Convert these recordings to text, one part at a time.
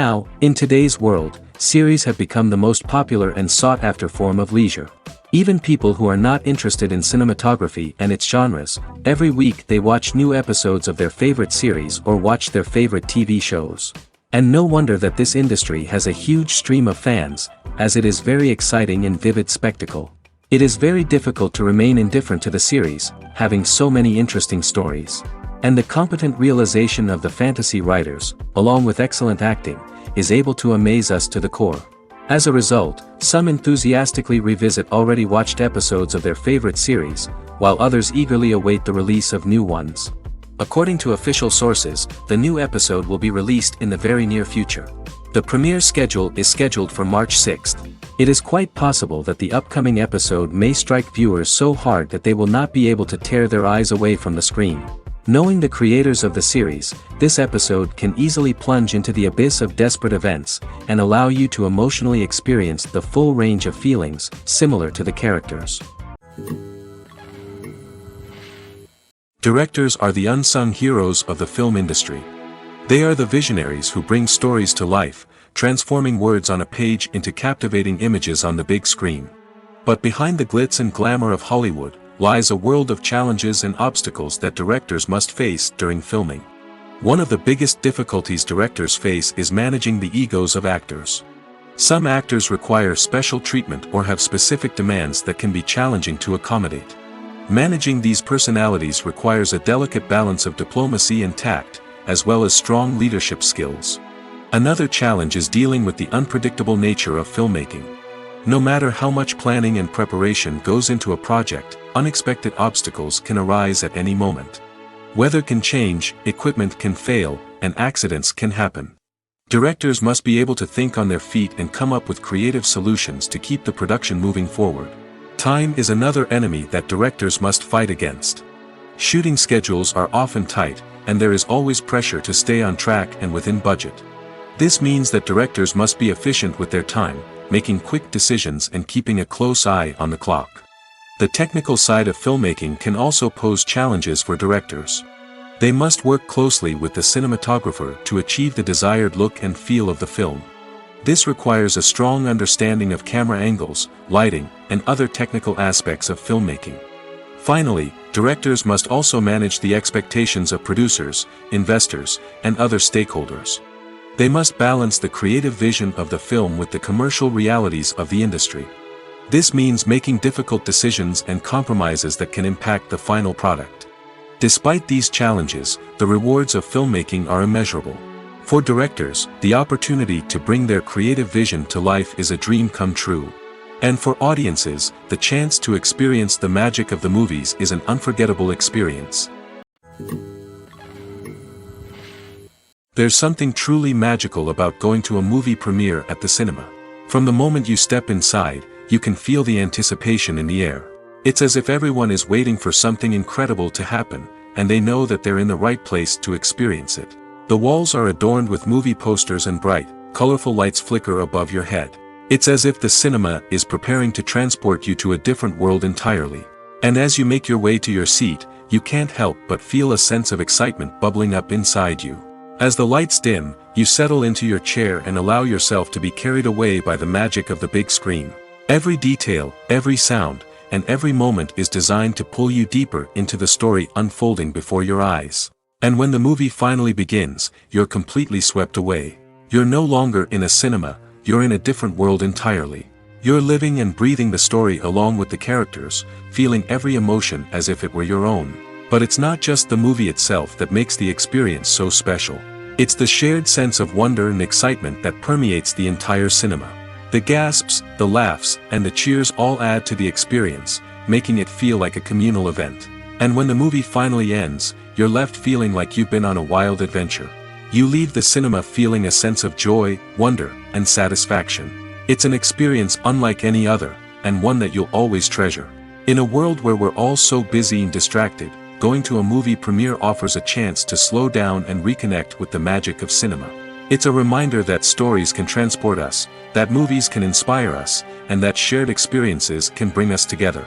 Now, in today's world, series have become the most popular and sought-after form of leisure. Even people who are not interested in cinematography and its genres, every week they watch new episodes of their favorite series or watch their favorite TV shows. And no wonder that this industry has a huge stream of fans, as it is very exciting and vivid spectacle. It is very difficult to remain indifferent to the series, having so many interesting stories. And the competent realization of the fantasy writers, along with excellent acting, is able to amaze us to the core. As a result, some enthusiastically revisit already watched episodes of their favorite series, while others eagerly await the release of new ones. According to official sources, the new episode will be released in the very near future. The premiere schedule is scheduled for March 6th. It is quite possible that the upcoming episode may strike viewers so hard that they will not be able to tear their eyes away from the screen. Knowing the creators of the series, this episode can easily plunge into the abyss of desperate events, and allow you to emotionally experience the full range of feelings, similar to the characters. Directors are the unsung heroes of the film industry. They are the visionaries who bring stories to life, transforming words on a page into captivating images on the big screen. But behind the glitz and glamour of Hollywood, lies a world of challenges and obstacles that directors must face during filming. One of the biggest difficulties directors face is managing the egos of actors. Some actors require special treatment or have specific demands that can be challenging to accommodate. Managing these personalities requires a delicate balance of diplomacy and tact, as well as strong leadership skills. Another challenge is dealing with the unpredictable nature of filmmaking. No matter how much planning and preparation goes into a project, unexpected obstacles can arise at any moment. Weather can change, equipment can fail, and accidents can happen. Directors must be able to think on their feet and come up with creative solutions to keep the production moving forward. Time is another enemy that directors must fight against. Shooting schedules are often tight, and there is always pressure to stay on track and within budget. This means that directors must be efficient with their time, making quick decisions and keeping a close eye on the clock. The technical side of filmmaking can also pose challenges for directors. They must work closely with the cinematographer to achieve the desired look and feel of the film. This requires a strong understanding of camera angles, lighting, and other technical aspects of filmmaking. Finally, directors must also manage the expectations of producers, investors, and other stakeholders. They must balance the creative vision of the film with the commercial realities of the industry. This means making difficult decisions and compromises that can impact the final product. Despite these challenges, the rewards of filmmaking are immeasurable. For directors, the opportunity to bring their creative vision to life is a dream come true. And for audiences, the chance to experience the magic of the movies is an unforgettable experience. There's something truly magical about going to a movie premiere at the cinema. From the moment you step inside, you can feel the anticipation in the air. It's as if everyone is waiting for something incredible to happen, and they know that they're in the right place to experience it. The walls are adorned with movie posters and bright, colorful lights flicker above your head. It's as if the cinema is preparing to transport you to a different world entirely. And as you make your way to your seat, you can't help but feel a sense of excitement bubbling up inside you. As the lights dim, you settle into your chair and allow yourself to be carried away by the magic of the big screen. Every detail, every sound, and every moment is designed to pull you deeper into the story unfolding before your eyes. And when the movie finally begins, you're completely swept away. You're no longer in a cinema, you're in a different world entirely. You're living and breathing the story along with the characters, feeling every emotion as if it were your own. But it's not just the movie itself that makes the experience so special. It's the shared sense of wonder and excitement that permeates the entire cinema. The gasps, the laughs, and the cheers all add to the experience, making it feel like a communal event. And when the movie finally ends, you're left feeling like you've been on a wild adventure. You leave the cinema feeling a sense of joy, wonder, and satisfaction. It's an experience unlike any other, and one that you'll always treasure. In a world where we're all so busy and distracted, going to a movie premiere offers a chance to slow down and reconnect with the magic of cinema. It's a reminder that stories can transport us, that movies can inspire us, and that shared experiences can bring us together.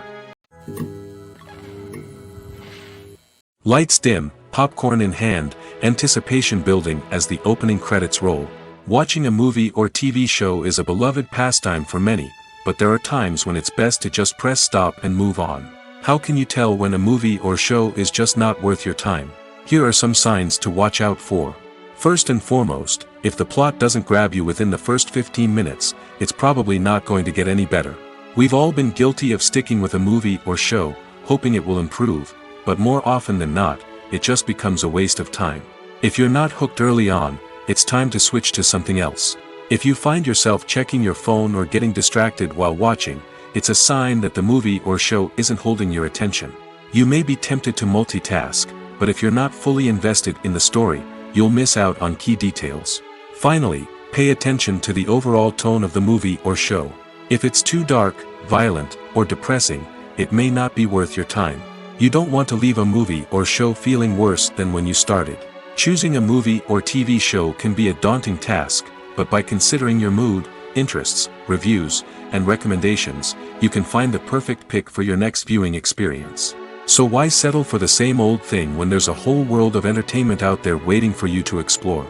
Lights dim, popcorn in hand, anticipation building as the opening credits roll. Watching a movie or TV show is a beloved pastime for many, but there are times when it's best to just press stop and move on. How can you tell when a movie or show is just not worth your time? Here are some signs to watch out for. First and foremost, if the plot doesn't grab you within the first 15 minutes, it's probably not going to get any better. We've all been guilty of sticking with a movie or show, hoping it will improve, but more often than not, it just becomes a waste of time. If you're not hooked early on, it's time to switch to something else. If you find yourself checking your phone or getting distracted while watching, it's a sign that the movie or show isn't holding your attention. You may be tempted to multitask, but if you're not fully invested in the story, you'll miss out on key details. Finally, pay attention to the overall tone of the movie or show. If it's too dark, violent, or depressing, it may not be worth your time. You don't want to leave a movie or show feeling worse than when you started. Choosing a movie or TV show can be a daunting task, but by considering your mood, interests, reviews, and recommendations, you can find the perfect pick for your next viewing experience. So why settle for the same old thing when there's a whole world of entertainment out there waiting for you to explore?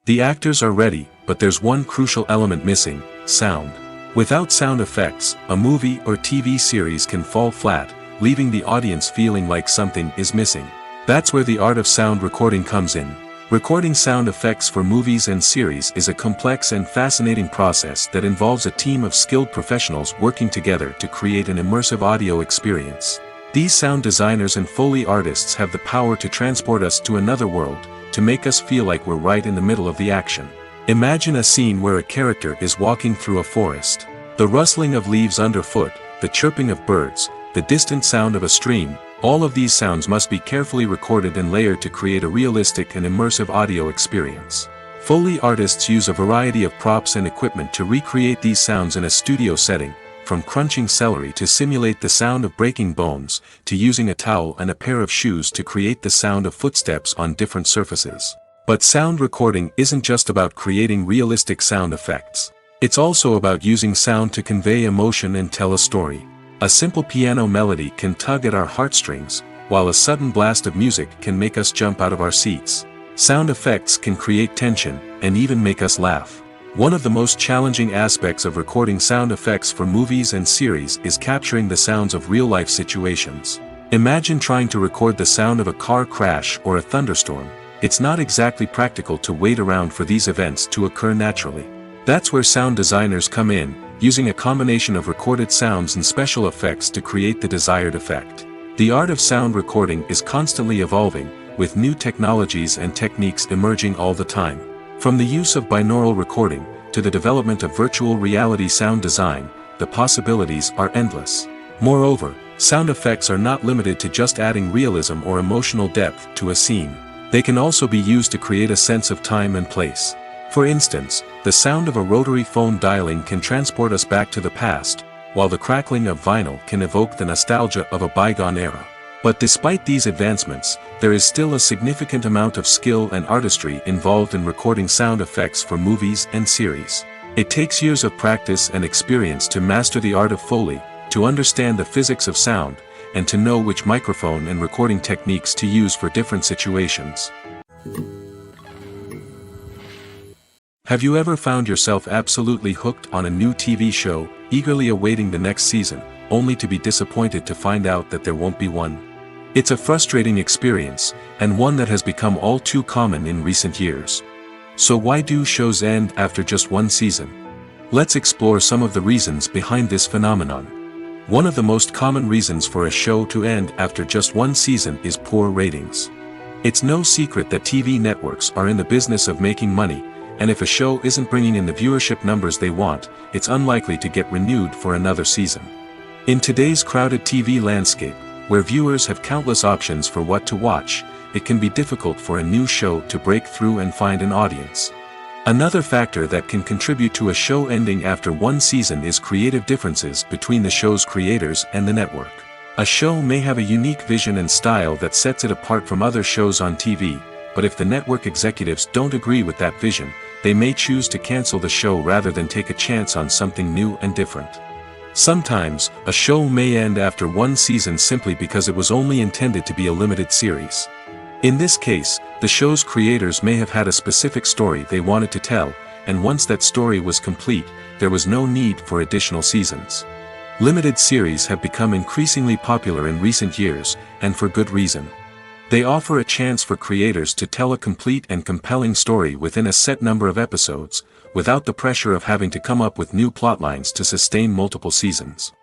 The actors are ready, but there's one crucial element missing: sound. Without sound effects, a movie or TV series can fall flat, leaving the audience feeling like something is missing. That's where the art of sound recording comes in. Recording sound effects for movies and series is a complex and fascinating process that involves a team of skilled professionals working together to create an immersive audio experience. These sound designers and Foley artists have the power to transport us to another world, to make us feel like we're right in the middle of the action. Imagine a scene where a character is walking through a forest. The rustling of leaves underfoot, the chirping of birds, the distant sound of a stream, all of these sounds must be carefully recorded and layered to create a realistic and immersive audio experience. Foley artists use a variety of props and equipment to recreate these sounds in a studio setting, from crunching celery to simulate the sound of breaking bones, to using a towel and a pair of shoes to create the sound of footsteps on different surfaces. But sound recording isn't just about creating realistic sound effects. It's also about using sound to convey emotion and tell a story. A simple piano melody can tug at our heartstrings, while a sudden blast of music can make us jump out of our seats. Sound effects can create tension, and even make us laugh. One of the most challenging aspects of recording sound effects for movies and series is capturing the sounds of real-life situations. Imagine trying to record the sound of a car crash or a thunderstorm. It's not exactly practical to wait around for these events to occur naturally. That's where sound designers come in, using a combination of recorded sounds and special effects to create the desired effect. The art of sound recording is constantly evolving, with new technologies and techniques emerging all the time. From the use of binaural recording, to the development of virtual reality sound design, the possibilities are endless. Moreover, sound effects are not limited to just adding realism or emotional depth to a scene. They can also be used to create a sense of time and place. For instance, the sound of a rotary phone dialing can transport us back to the past, while the crackling of vinyl can evoke the nostalgia of a bygone era. But despite these advancements, there is still a significant amount of skill and artistry involved in recording sound effects for movies and series. It takes years of practice and experience to master the art of Foley, to understand the physics of sound, and to know which microphone and recording techniques to use for different situations. Have you ever found yourself absolutely hooked on a new TV show, eagerly awaiting the next season, only to be disappointed to find out that there won't be one? It's a frustrating experience, and one that has become all too common in recent years. So why do shows end after just one season? Let's explore some of the reasons behind this phenomenon. One of the most common reasons for a show to end after just one season is poor ratings. It's no secret that TV networks are in the business of making money, and if a show isn't bringing in the viewership numbers they want, it's unlikely to get renewed for another season. In today's crowded TV landscape, where viewers have countless options for what to watch, it can be difficult for a new show to break through and find an audience. Another factor that can contribute to a show ending after one season is creative differences between the show's creators and the network. A show may have a unique vision and style that sets it apart from other shows on TV, but if the network executives don't agree with that vision, they may choose to cancel the show rather than take a chance on something new and different. Sometimes, a show may end after one season simply because it was only intended to be a limited series. In this case, the show's creators may have had a specific story they wanted to tell, and once that story was complete, there was no need for additional seasons. Limited series have become increasingly popular in recent years, and for good reason. They offer a chance for creators to tell a complete and compelling story within a set number of episodes, without the pressure of having to come up with new plotlines to sustain multiple seasons.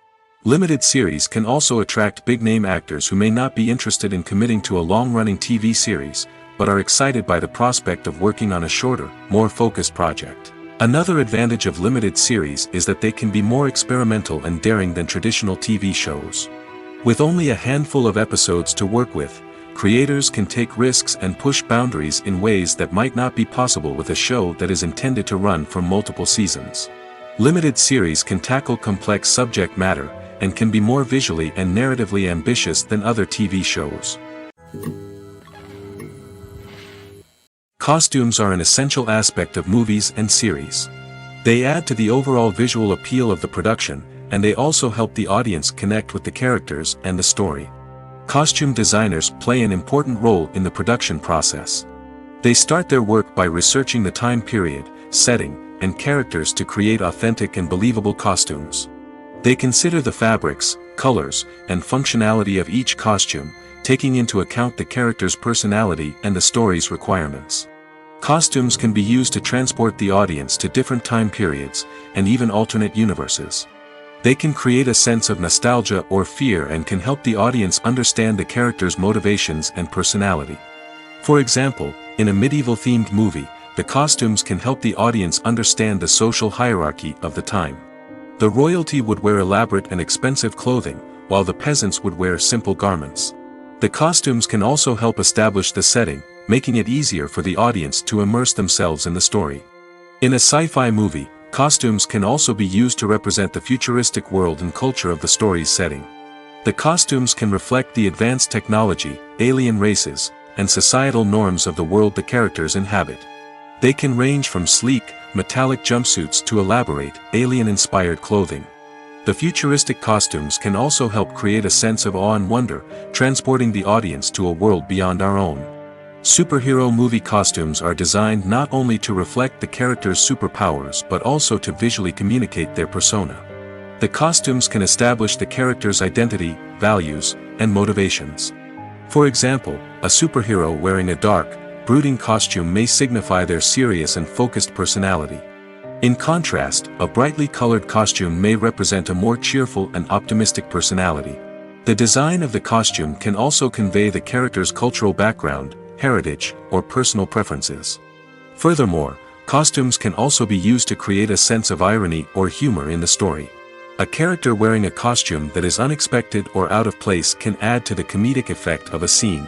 Limited series can also attract big-name actors who may not be interested in committing to a long-running TV series, but are excited by the prospect of working on a shorter, more focused project. Another advantage of limited series is that they can be more experimental and daring than traditional TV shows. With only a handful of episodes to work with, creators can take risks and push boundaries in ways that might not be possible with a show that is intended to run for multiple seasons. Limited series can tackle complex subject matter, and can be more visually and narratively ambitious than other TV shows. Costumes are an essential aspect of movies and series. They add to the overall visual appeal of the production, and they also help the audience connect with the characters and the story. Costume designers play an important role in the production process. They start their work by researching the time period, setting, and characters to create authentic and believable costumes. They consider the fabrics, colors, and functionality of each costume, taking into account the character's personality and the story's requirements. Costumes can be used to transport the audience to different time periods, and even alternate universes. They can create a sense of nostalgia or fear and can help the audience understand the character's motivations and personality. For example, in a medieval-themed movie, the costumes can help the audience understand the social hierarchy of the time. The royalty would wear elaborate and expensive clothing, while the peasants would wear simple garments. The costumes can also help establish the setting, making it easier for the audience to immerse themselves in the story. In a sci-fi movie, costumes can also be used to represent the futuristic world and culture of the story's setting. The costumes can reflect the advanced technology, alien races, and societal norms of the world the characters inhabit. They can range from sleek, metallic jumpsuits to elaborate, alien-inspired clothing. The futuristic costumes can also help create a sense of awe and wonder, transporting the audience to a world beyond our own. Superhero movie costumes are designed not only to reflect the character's superpowers but also to visually communicate their persona. The costumes can establish the character's identity, values, and motivations. For example, a superhero wearing a dark, brooding costume may signify their serious and focused personality. In contrast, a brightly colored costume may represent a more cheerful and optimistic personality. The design of the costume can also convey the character's cultural background, heritage, or personal preferences. Furthermore, costumes can also be used to create a sense of irony or humor in the story. A character wearing a costume that is unexpected or out of place can add to the comedic effect of a scene.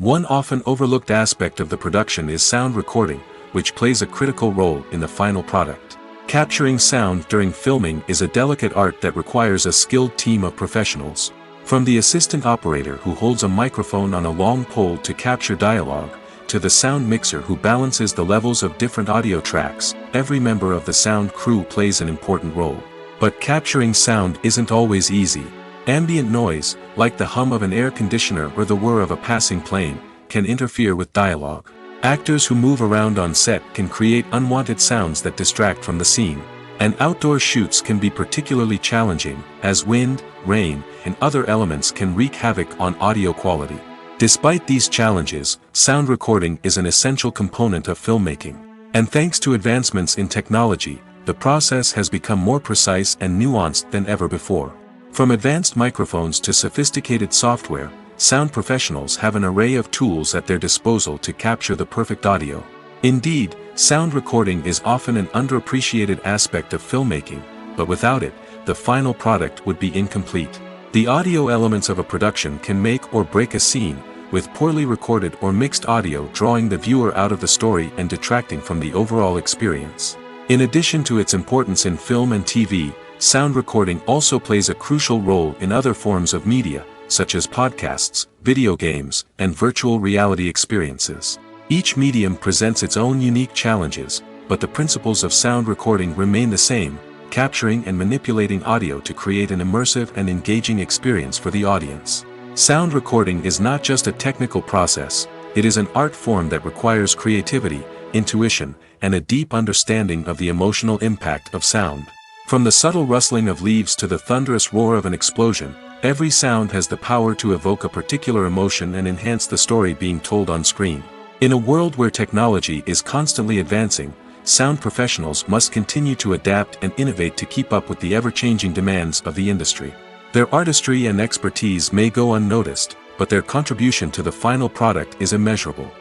One often overlooked aspect of the production is sound recording, which plays a critical role in the final product. Capturing sound during filming is a delicate art that requires a skilled team of professionals. From the assistant operator who holds a microphone on a long pole to capture dialogue, to the sound mixer who balances the levels of different audio tracks, every member of the sound crew plays an important role. But capturing sound isn't always easy. Ambient noise, like the hum of an air conditioner or the whir of a passing plane, can interfere with dialogue. Actors who move around on set can create unwanted sounds that distract from the scene. And outdoor shoots can be particularly challenging, as wind, rain, and other elements can wreak havoc on audio quality. Despite these challenges, sound recording is an essential component of filmmaking. And thanks to advancements in technology, the process has become more precise and nuanced than ever before. From advanced microphones to sophisticated software, sound professionals have an array of tools at their disposal to capture the perfect audio. Indeed, sound recording is often an underappreciated aspect of filmmaking, but without it, the final product would be incomplete. The audio elements of a production can make or break a scene, with poorly recorded or mixed audio drawing the viewer out of the story and detracting from the overall experience. In addition to its importance in film and TV, sound recording also plays a crucial role in other forms of media, such as podcasts, video games, and virtual reality experiences. Each medium presents its own unique challenges, but the principles of sound recording remain the same, capturing and manipulating audio to create an immersive and engaging experience for the audience. Sound recording is not just a technical process, it is an art form that requires creativity, intuition, and a deep understanding of the emotional impact of sound. From the subtle rustling of leaves to the thunderous roar of an explosion, every sound has the power to evoke a particular emotion and enhance the story being told on screen. In a world where technology is constantly advancing, sound professionals must continue to adapt and innovate to keep up with the ever-changing demands of the industry. Their artistry and expertise may go unnoticed, but their contribution to the final product is immeasurable.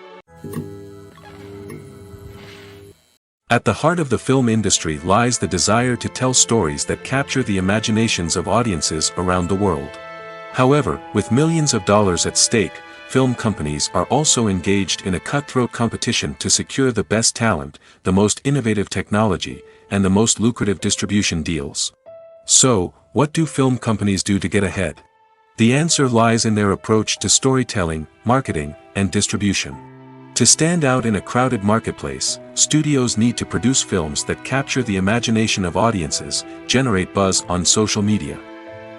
At the heart of the film industry lies the desire to tell stories that capture the imaginations of audiences around the world. However, with millions of dollars at stake, film companies are also engaged in a cutthroat competition to secure the best talent, the most innovative technology, and the most lucrative distribution deals. So, what do film companies do to get ahead? The answer lies in their approach to storytelling, marketing, and distribution. To stand out in a crowded marketplace, studios need to produce films that capture the imagination of audiences, generate buzz on social media.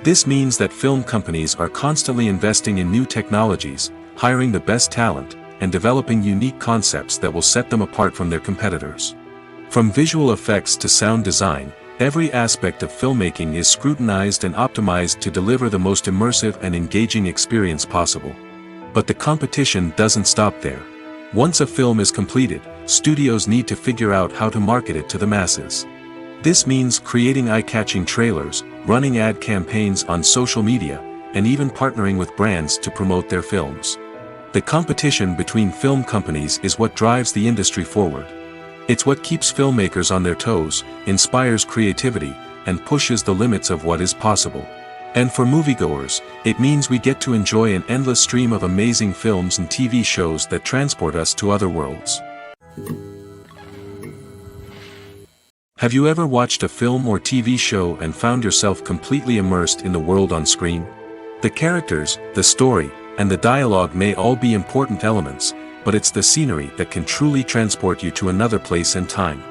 This means that film companies are constantly investing in new technologies, hiring the best talent, and developing unique concepts that will set them apart from their competitors. From visual effects to sound design, every aspect of filmmaking is scrutinized and optimized to deliver the most immersive and engaging experience possible. But the competition doesn't stop there. Once a film is completed, studios need to figure out how to market it to the masses. This means creating eye-catching trailers, running ad campaigns on social media, and even partnering with brands to promote their films. The competition between film companies is what drives the industry forward. It's what keeps filmmakers on their toes, inspires creativity, and pushes the limits of what is possible. And for moviegoers, it means we get to enjoy an endless stream of amazing films and TV shows that transport us to other worlds. Have you ever watched a film or TV show and found yourself completely immersed in the world on screen? The characters, the story, and the dialogue may all be important elements, but it's the scenery that can truly transport you to another place and time.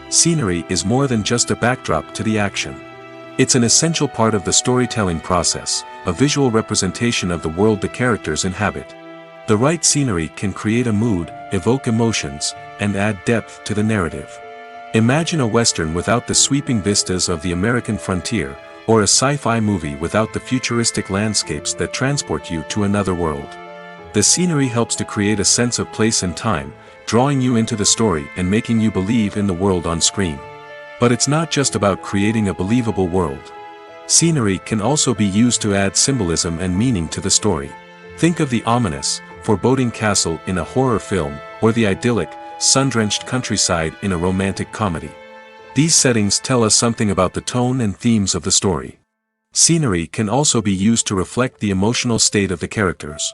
Scenery is more than just a backdrop to the action. It's an essential part of the storytelling process, a visual representation of the world the characters inhabit. The right scenery can create a mood, evoke emotions, and add depth to the narrative. Imagine a Western without the sweeping vistas of the American frontier, or a sci-fi movie without the futuristic landscapes that transport you to another world. The scenery helps to create a sense of place and time, drawing you into the story and making you believe in the world on screen. But it's not just about creating a believable world. Scenery can also be used to add symbolism and meaning to the story. Think of the ominous, foreboding castle in a horror film, or the idyllic, sun-drenched countryside in a romantic comedy. These settings tell us something about the tone and themes of the story. Scenery can also be used to reflect the emotional state of the characters.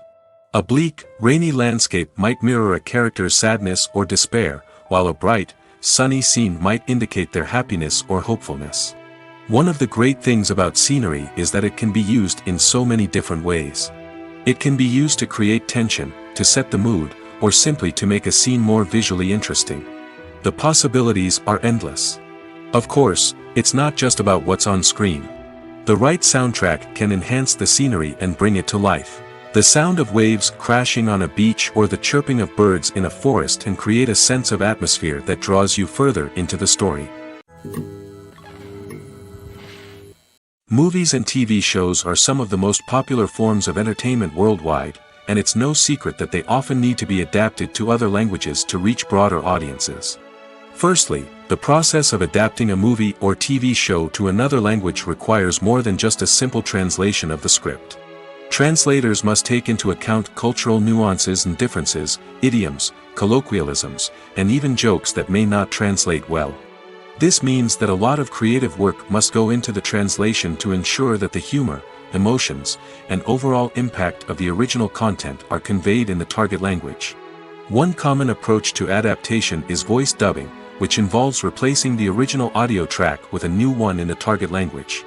A bleak, rainy landscape might mirror a character's sadness or despair, while a bright, sunny scene might indicate their happiness or hopefulness. One of the great things about scenery is that it can be used in so many different ways. It can be used to create tension, to set the mood, or simply to make a scene more visually interesting. The possibilities are endless. Of course, it's not just about what's on screen. The right soundtrack can enhance the scenery and bring it to life. The sound of waves crashing on a beach or the chirping of birds in a forest can create a sense of atmosphere that draws you further into the story. Movies and TV shows are some of the most popular forms of entertainment worldwide, and it's no secret that they often need to be adapted to other languages to reach broader audiences. Firstly, the process of adapting a movie or TV show to another language requires more than just a simple translation of the script. Translators must take into account cultural nuances and differences, idioms, colloquialisms, and even jokes that may not translate well. This means that a lot of creative work must go into the translation to ensure that the humor, emotions, and overall impact of the original content are conveyed in the target language. One common approach to adaptation is voice dubbing, which involves replacing the original audio track with a new one in the target language.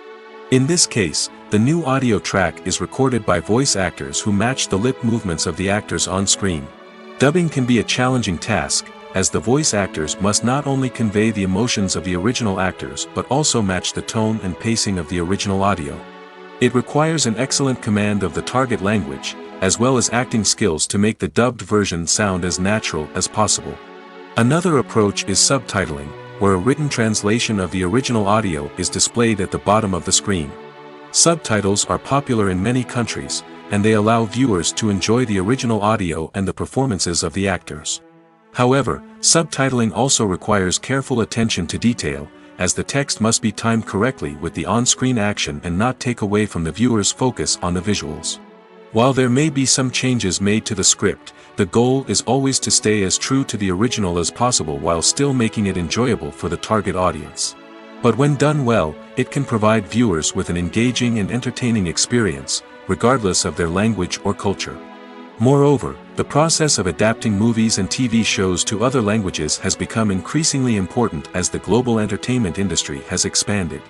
In this case, the new audio track is recorded by voice actors who match the lip movements of the actors on screen. Dubbing can be a challenging task, as the voice actors must not only convey the emotions of the original actors but also match the tone and pacing of the original audio. It requires an excellent command of the target language, as well as acting skills to make the dubbed version sound as natural as possible. Another approach is subtitling, where a written translation of the original audio is displayed at the bottom of the screen. Subtitles are popular in many countries, and they allow viewers to enjoy the original audio and the performances of the actors. However, subtitling also requires careful attention to detail, as the text must be timed correctly with the on-screen action and not take away from the viewer's focus on the visuals. While there may be some changes made to the script, the goal is always to stay as true to the original as possible while still making it enjoyable for the target audience. But when done well, it can provide viewers with an engaging and entertaining experience, regardless of their language or culture. Moreover, the process of adapting movies and TV shows to other languages has become increasingly important as the global entertainment industry has expanded.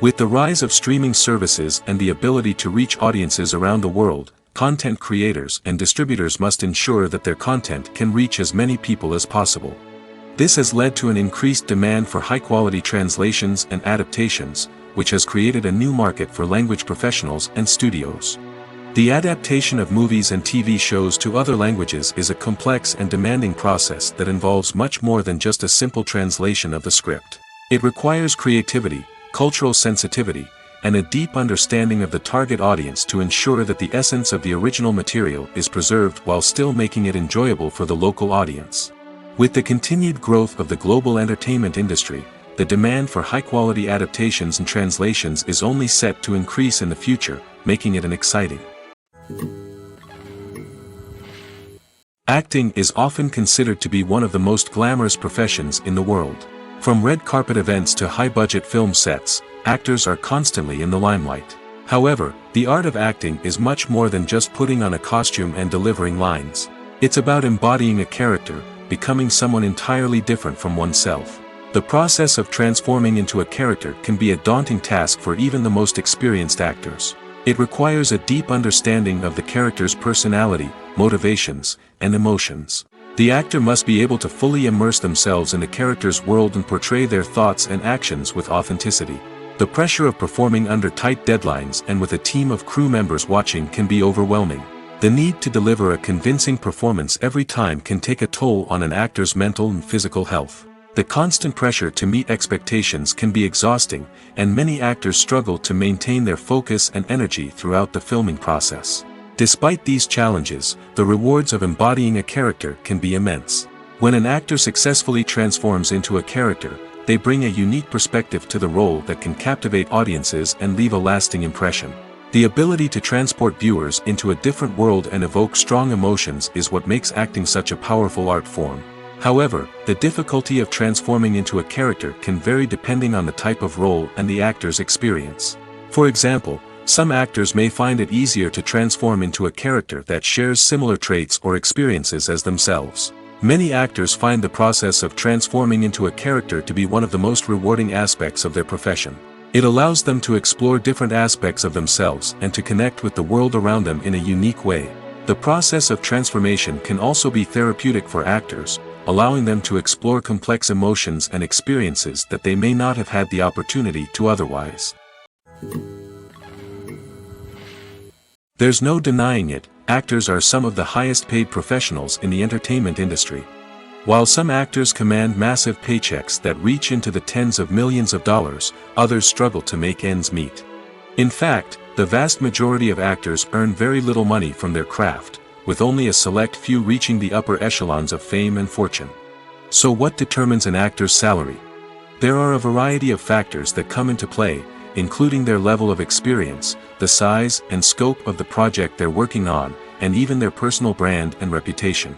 With the rise of streaming services and the ability to reach audiences around the world, content creators and distributors must ensure that their content can reach as many people as possible. This has led to an increased demand for high-quality translations and adaptations, which has created a new market for language professionals and studios. The adaptation of movies and TV shows to other languages is a complex and demanding process that involves much more than just a simple translation of the script. It requires creativity, cultural sensitivity, and a deep understanding of the target audience to ensure that the essence of the original material is preserved while still making it enjoyable for the local audience. With the continued growth of the global entertainment industry, the demand for high-quality adaptations and translations is only set to increase in the future, making it an exciting. Acting is often considered to be one of the most glamorous professions in the world. From red carpet events to high-budget film sets, actors are constantly in the limelight. However, the art of acting is much more than just putting on a costume and delivering lines. It's about embodying a character, becoming someone entirely different from oneself. The process of transforming into a character can be a daunting task for even the most experienced actors. It requires a deep understanding of the character's personality, motivations, and emotions. The actor must be able to fully immerse themselves in the character's world and portray their thoughts and actions with authenticity. The pressure of performing under tight deadlines and with a team of crew members watching can be overwhelming. The need to deliver a convincing performance every time can take a toll on an actor's mental and physical health. The constant pressure to meet expectations can be exhausting, and many actors struggle to maintain their focus and energy throughout the filming process. Despite these challenges, the rewards of embodying a character can be immense. When an actor successfully transforms into a character, they bring a unique perspective to the role that can captivate audiences and leave a lasting impression. The ability to transport viewers into a different world and evoke strong emotions is what makes acting such a powerful art form. However, the difficulty of transforming into a character can vary depending on the type of role and the actor's experience. For example, some actors may find it easier to transform into a character that shares similar traits or experiences as themselves. Many actors find the process of transforming into a character to be one of the most rewarding aspects of their profession. It allows them to explore different aspects of themselves and to connect with the world around them in a unique way. The process of transformation can also be therapeutic for actors, allowing them to explore complex emotions and experiences that they may not have had the opportunity to otherwise. There's no denying it, actors are some of the highest paid professionals in the entertainment industry. While some actors command massive paychecks that reach into the tens of millions of dollars, others struggle to make ends meet. In fact, the vast majority of actors earn very little money from their craft, with only a select few reaching the upper echelons of fame and fortune. So what determines an actor's salary? There are a variety of factors that come into play, including their level of experience, the size and scope of the project they're working on, and even their personal brand and reputation.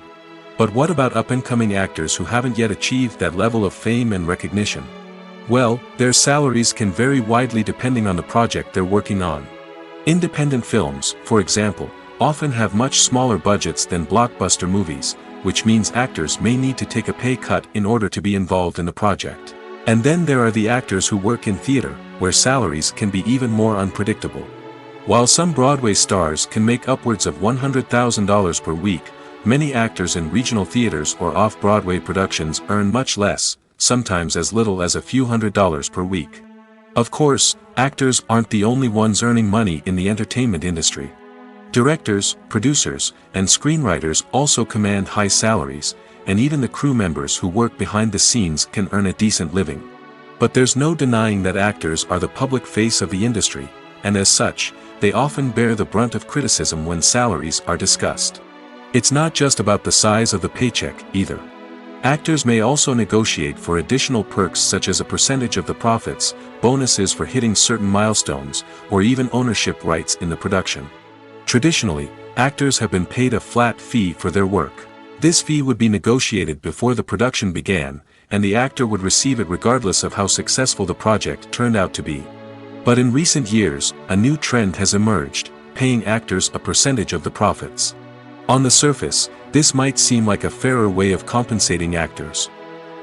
But what about up-and-coming actors who haven't yet achieved that level of fame and recognition? Well, their salaries can vary widely depending on the project they're working on. Independent films, for example, often have much smaller budgets than blockbuster movies, which means actors may need to take a pay cut in order to be involved in the project. And then there are the actors who work in theater, where salaries can be even more unpredictable. While some Broadway stars can make upwards of $100,000 per week, many actors in regional theaters or off-Broadway productions earn much less, sometimes as little as a few $100s per week. Of course, actors aren't the only ones earning money in the entertainment industry. Directors, producers, and screenwriters also command high salaries, and even the crew members who work behind the scenes can earn a decent living. But there's no denying that actors are the public face of the industry, and as such, they often bear the brunt of criticism when salaries are discussed. It's not just about the size of the paycheck, either. Actors may also negotiate for additional perks such as a percentage of the profits, bonuses for hitting certain milestones, or even ownership rights in the production. Traditionally, actors have been paid a flat fee for their work. This fee would be negotiated before the production began, and the actor would receive it regardless of how successful the project turned out to be. But in recent years, a new trend has emerged, paying actors a percentage of the profits. On the surface, this might seem like a fairer way of compensating actors.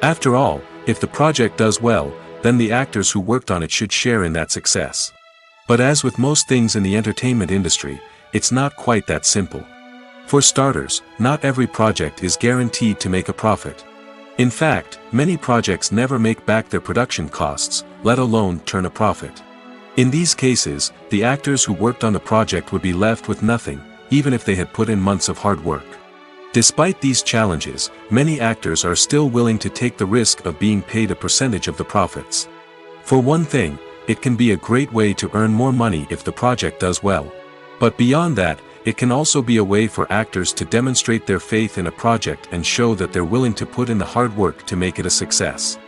After all, if the project does well, then the actors who worked on it should share in that success. But as with most things in the entertainment industry, it's not quite that simple. For starters, not every project is guaranteed to make a profit. In fact, many projects never make back their production costs, let alone turn a profit. In these cases, the actors who worked on the project would be left with nothing, even if they had put in months of hard work. Despite these challenges, many actors are still willing to take the risk of being paid a percentage of the profits. For one thing, it can be a great way to earn more money if the project does well. But beyond that, it can also be a way for actors to demonstrate their faith in a project and show that they're willing to put in the hard work to make it a success.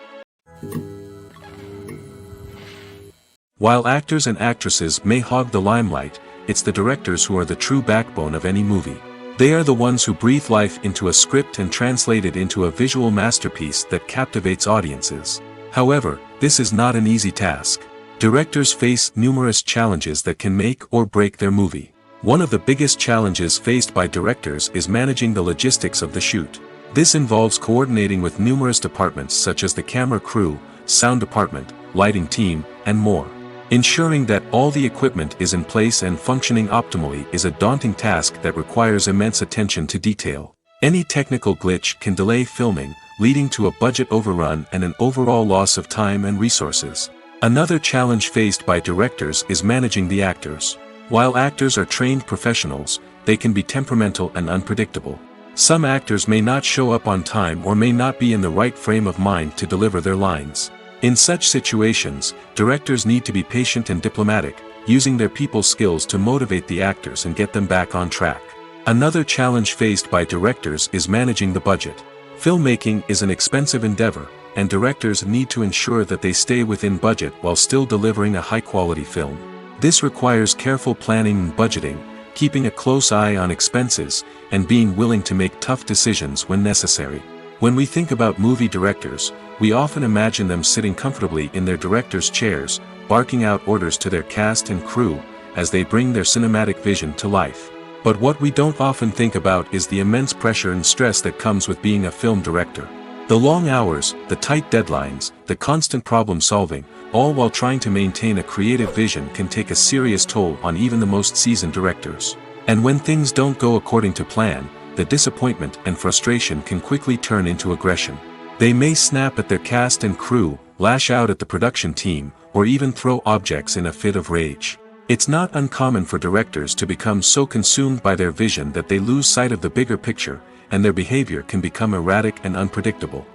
While actors and actresses may hog the limelight, it's the directors who are the true backbone of any movie. They are the ones who breathe life into a script and translate it into a visual masterpiece that captivates audiences. However, this is not an easy task. Directors face numerous challenges that can make or break their movie. One of the biggest challenges faced by directors is managing the logistics of the shoot. This involves coordinating with numerous departments such as the camera crew, sound department, lighting team, and more. Ensuring that all the equipment is in place and functioning optimally is a daunting task that requires immense attention to detail. Any technical glitch can delay filming, leading to a budget overrun and an overall loss of time and resources. Another challenge faced by directors is managing the actors. While actors are trained professionals, they can be temperamental and unpredictable. Some actors may not show up on time or may not be in the right frame of mind to deliver their lines. In such situations, directors need to be patient and diplomatic, using their people skills to motivate the actors and get them back on track. Another challenge faced by directors is managing the budget. Filmmaking is an expensive endeavor, and directors need to ensure that they stay within budget while still delivering a high-quality film. This requires careful planning and budgeting, keeping a close eye on expenses, and being willing to make tough decisions when necessary. When we think about movie directors, we often imagine them sitting comfortably in their director's chairs, barking out orders to their cast and crew, as they bring their cinematic vision to life. But what we don't often think about is the immense pressure and stress that comes with being a film director. The long hours, the tight deadlines, the constant problem solving, all while trying to maintain a creative vision can take a serious toll on even the most seasoned directors. And when things don't go according to plan, the disappointment and frustration can quickly turn into aggression. They may snap at their cast and crew, lash out at the production team, or even throw objects in a fit of rage. It's not uncommon for directors to become so consumed by their vision that they lose sight of the bigger picture, and their behavior can become erratic and unpredictable.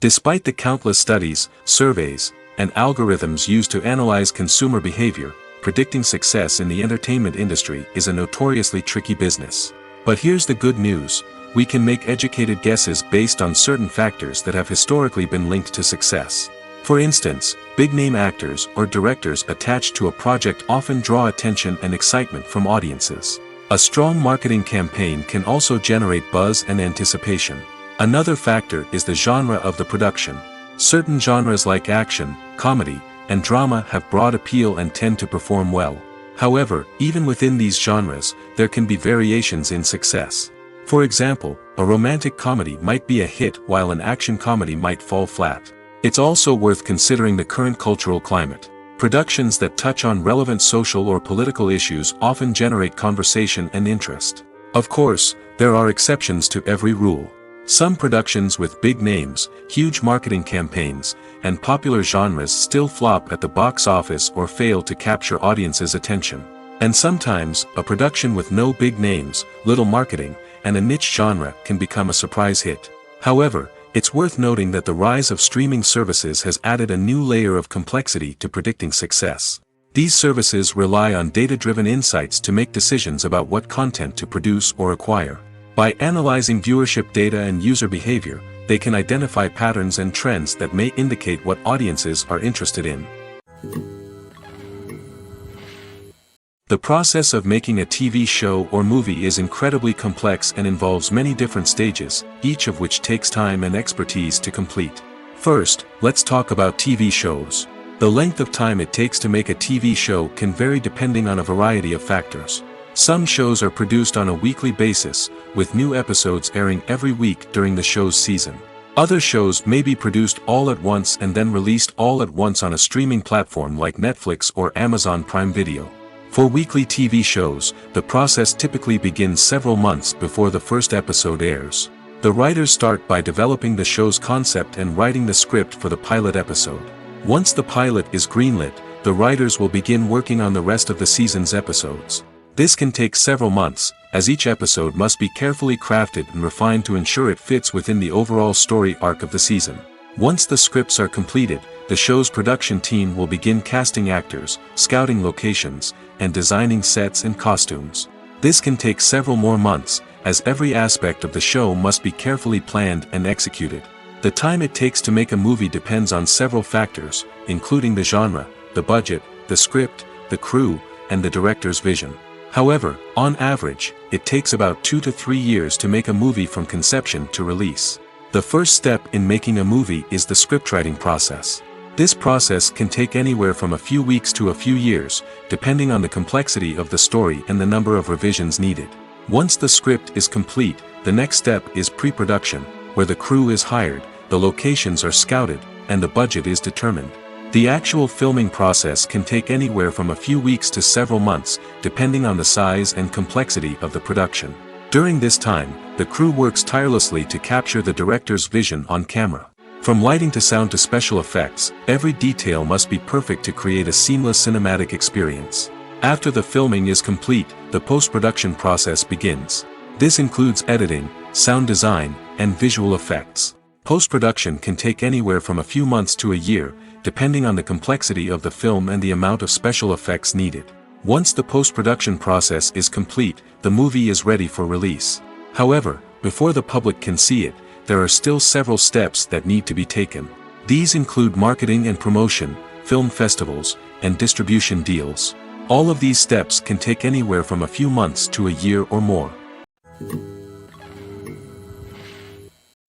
Despite the countless studies, surveys, and algorithms used to analyze consumer behavior, predicting success in the entertainment industry is a notoriously tricky business. But here's the good news: we can make educated guesses based on certain factors that have historically been linked to success. For instance, big-name actors or directors attached to a project often draw attention and excitement from audiences. A strong marketing campaign can also generate buzz and anticipation. Another factor is the genre of the production. Certain genres like action, comedy, and drama have broad appeal and tend to perform well. However, even within these genres, there can be variations in success. For example, a romantic comedy might be a hit while an action comedy might fall flat. It's also worth considering the current cultural climate. Productions that touch on relevant social or political issues often generate conversation and interest. Of course, there are exceptions to every rule. Some productions with big names, huge marketing campaigns, and popular genres still flop at the box office or fail to capture audiences' attention. And sometimes, a production with no big names, little marketing, and a niche genre can become a surprise hit. However, it's worth noting that the rise of streaming services has added a new layer of complexity to predicting success. These services rely on data-driven insights to make decisions about what content to produce or acquire. By analyzing viewership data and user behavior, they can identify patterns and trends that may indicate what audiences are interested in. The process of making a TV show or movie is incredibly complex and involves many different stages, each of which takes time and expertise to complete. First, let's talk about TV shows. The length of time it takes to make a TV show can vary depending on a variety of factors. Some shows are produced on a weekly basis, with new episodes airing every week during the show's season. Other shows may be produced all at once and then released all at once on a streaming platform like Netflix or Amazon Prime Video. For weekly TV shows, the process typically begins several months before the first episode airs. The writers start by developing the show's concept and writing the script for the pilot episode. Once the pilot is greenlit, the writers will begin working on the rest of the season's episodes. This can take several months, as each episode must be carefully crafted and refined to ensure it fits within the overall story arc of the season. Once the scripts are completed, the show's production team will begin casting actors, scouting locations, and designing sets and costumes. This can take several more months, as every aspect of the show must be carefully planned and executed. The time it takes to make a movie depends on several factors, including the genre, the budget, the script, the crew, and the director's vision. However, on average, it takes about 2 to 3 years to make a movie from conception to release. The first step in making a movie is the scriptwriting process. This process can take anywhere from a few weeks to a few years, depending on the complexity of the story and the number of revisions needed. Once the script is complete, the next step is pre-production, where the crew is hired, the locations are scouted, and the budget is determined. The actual filming process can take anywhere from a few weeks to several months, depending on the size and complexity of the production. During this time, the crew works tirelessly to capture the director's vision on camera. From lighting to sound to special effects, every detail must be perfect to create a seamless cinematic experience. After the filming is complete, the post-production process begins. This includes editing, sound design, and visual effects. Post-production can take anywhere from a few months to a year, depending on the complexity of the film and the amount of special effects needed. Once the post-production process is complete, the movie is ready for release. However, before the public can see it, there are still several steps that need to be taken. These include marketing and promotion, film festivals, and distribution deals. All of these steps can take anywhere from a few months to a year or more.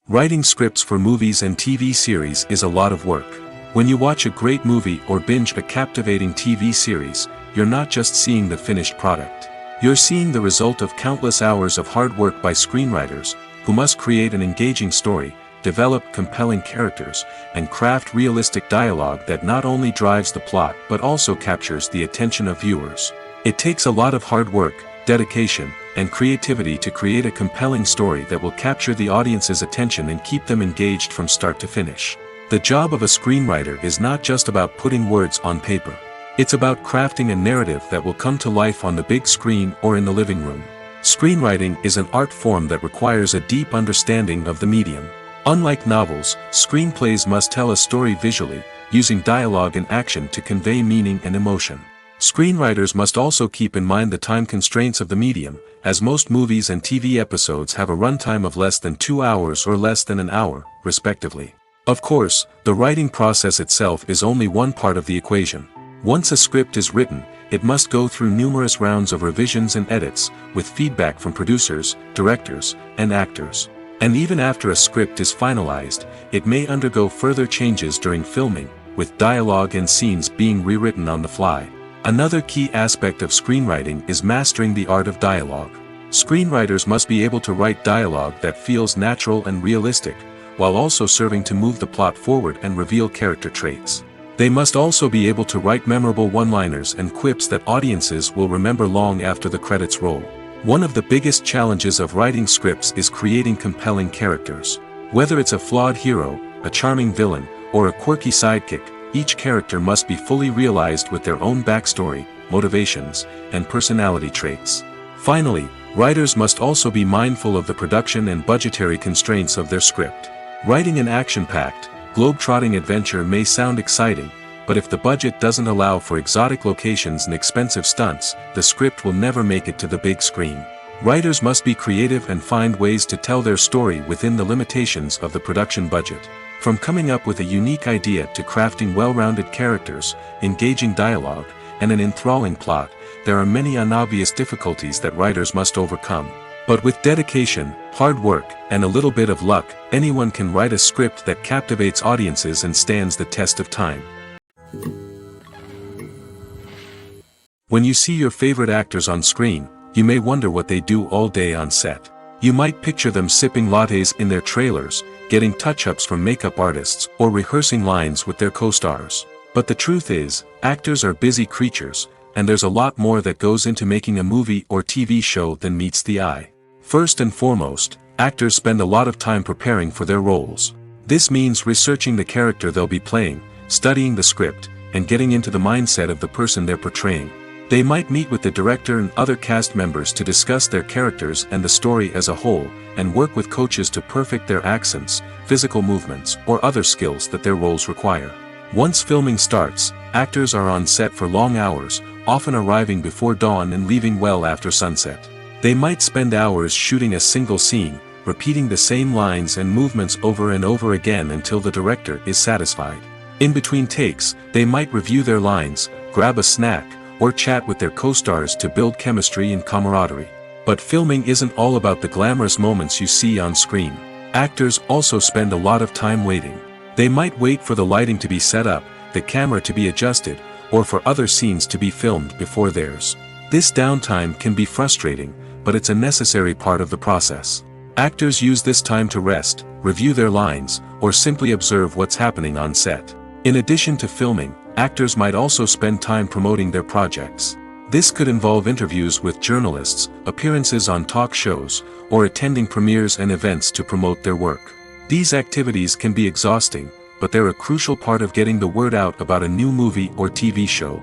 Writing scripts for movies and TV series is a lot of work. When you watch a great movie or binge a captivating TV series, you're not just seeing the finished product. You're seeing the result of countless hours of hard work by screenwriters, who must create an engaging story, develop compelling characters, and craft realistic dialogue that not only drives the plot but also captures the attention of viewers. It takes a lot of hard work, dedication, and creativity to create a compelling story that will capture the audience's attention and keep them engaged from start to finish. The job of a screenwriter is not just about putting words on paper. It's about crafting a narrative that will come to life on the big screen or in the living room. Screenwriting is an art form that requires a deep understanding of the medium. Unlike novels, screenplays must tell a story visually, using dialogue and action to convey meaning and emotion. Screenwriters must also keep in mind the time constraints of the medium, as most movies and TV episodes have a runtime of less than 2 hours or less than an hour, respectively. Of course, the writing process itself is only one part of the equation. Once a script is written, it must go through numerous rounds of revisions and edits, with feedback from producers, directors, and actors. And even after a script is finalized, it may undergo further changes during filming, with dialogue and scenes being rewritten on the fly. Another key aspect of screenwriting is mastering the art of dialogue. Screenwriters must be able to write dialogue that feels natural and realistic, while also serving to move the plot forward and reveal character traits. They must also be able to write memorable one-liners and quips that audiences will remember long after the credits roll. One of the biggest challenges of writing scripts is creating compelling characters. Whether it's a flawed hero, a charming villain, or a quirky sidekick, each character must be fully realized with their own backstory, motivations, and personality traits. Finally, writers must also be mindful of the production and budgetary constraints of their script. Writing an action-packed, globe-trotting adventure may sound exciting, but if the budget doesn't allow for exotic locations and expensive stunts, the script will never make it to the big screen. Writers must be creative and find ways to tell their story within the limitations of the production budget. From coming up with a unique idea to crafting well-rounded characters, engaging dialogue, and an enthralling plot, there are many unobvious difficulties that writers must overcome. But with dedication, hard work, and a little bit of luck, anyone can write a script that captivates audiences and stands the test of time. When you see your favorite actors on screen, you may wonder what they do all day on set. You might picture them sipping lattes in their trailers, getting touch-ups from makeup artists, or rehearsing lines with their co-stars. But the truth is, actors are busy creatures, and there's a lot more that goes into making a movie or TV show than meets the eye. First and foremost, actors spend a lot of time preparing for their roles. This means researching the character they'll be playing, studying the script, and getting into the mindset of the person they're portraying. They might meet with the director and other cast members to discuss their characters and the story as a whole, and work with coaches to perfect their accents, physical movements, or other skills that their roles require. Once filming starts, actors are on set for long hours, often arriving before dawn and leaving well after sunset. They might spend hours shooting a single scene, repeating the same lines and movements over and over again until the director is satisfied. In between takes, they might review their lines, grab a snack, or chat with their co-stars to build chemistry and camaraderie. But filming isn't all about the glamorous moments you see on screen. Actors also spend a lot of time waiting. They might wait for the lighting to be set up, the camera to be adjusted, or for other scenes to be filmed before theirs. This downtime can be frustrating, but it's a necessary part of the process. Actors use this time to rest, review their lines, or simply observe what's happening on set. In addition to filming, actors might also spend time promoting their projects. This could involve interviews with journalists, appearances on talk shows, or attending premieres and events to promote their work. These activities can be exhausting, but they're a crucial part of getting the word out about a new movie or TV show.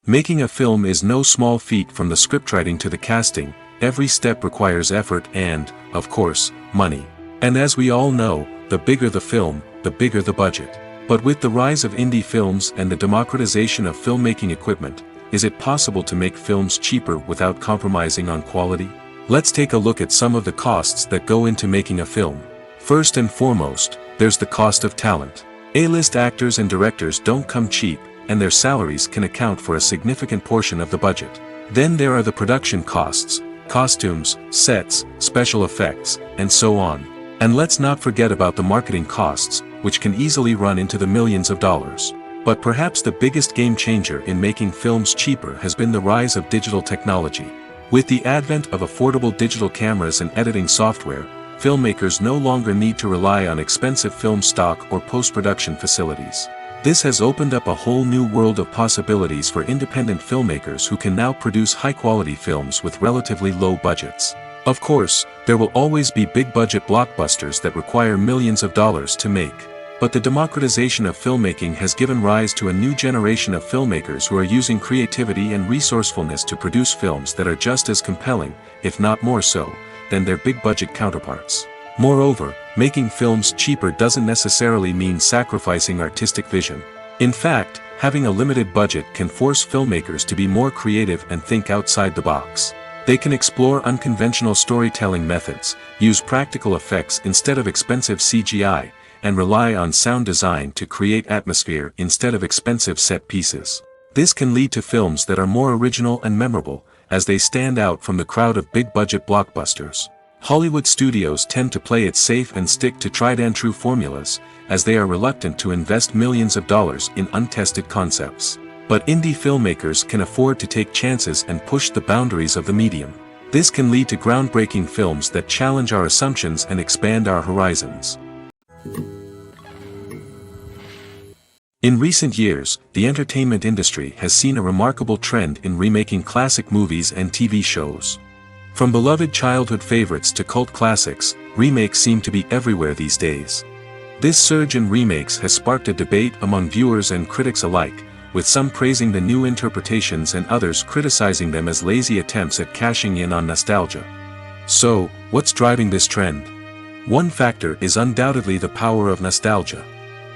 Making a film is no small feat. From the scriptwriting to the casting, every step requires effort and, of course, money. And as we all know, the bigger the film, the bigger the budget. But with the rise of indie films and the democratization of filmmaking equipment, is it possible to make films cheaper without compromising on quality? Let's take a look at some of the costs that go into making a film. First and foremost, there's the cost of talent. A-list actors and directors don't come cheap, and their salaries can account for a significant portion of the budget. Then there are the production costs, costumes, sets, special effects, and so on. And let's not forget about the marketing costs, which can easily run into the millions of dollars. But perhaps the biggest game changer in making films cheaper has been the rise of digital technology. With the advent of affordable digital cameras and editing software, filmmakers no longer need to rely on expensive film stock or post-production facilities. This has opened up a whole new world of possibilities for independent filmmakers who can now produce high-quality films with relatively low budgets. Of course, there will always be big-budget blockbusters that require millions of dollars to make. But the democratization of filmmaking has given rise to a new generation of filmmakers who are using creativity and resourcefulness to produce films that are just as compelling, if not more so, than their big-budget counterparts. Moreover, making films cheaper doesn't necessarily mean sacrificing artistic vision. In fact, having a limited budget can force filmmakers to be more creative and think outside the box. They can explore unconventional storytelling methods, use practical effects instead of expensive CGI, and rely on sound design to create atmosphere instead of expensive set pieces. This can lead to films that are more original and memorable, as they stand out from the crowd of big-budget blockbusters. Hollywood studios tend to play it safe and stick to tried-and-true formulas, as they are reluctant to invest millions of dollars in untested concepts. But indie filmmakers can afford to take chances and push the boundaries of the medium. This can lead to groundbreaking films that challenge our assumptions and expand our horizons. In recent years, the entertainment industry has seen a remarkable trend in remaking classic movies and TV shows. From beloved childhood favorites to cult classics, remakes seem to be everywhere these days. This surge in remakes has sparked a debate among viewers and critics alike, with some praising the new interpretations and others criticizing them as lazy attempts at cashing in on nostalgia. So, what's driving this trend? One factor is undoubtedly the power of nostalgia.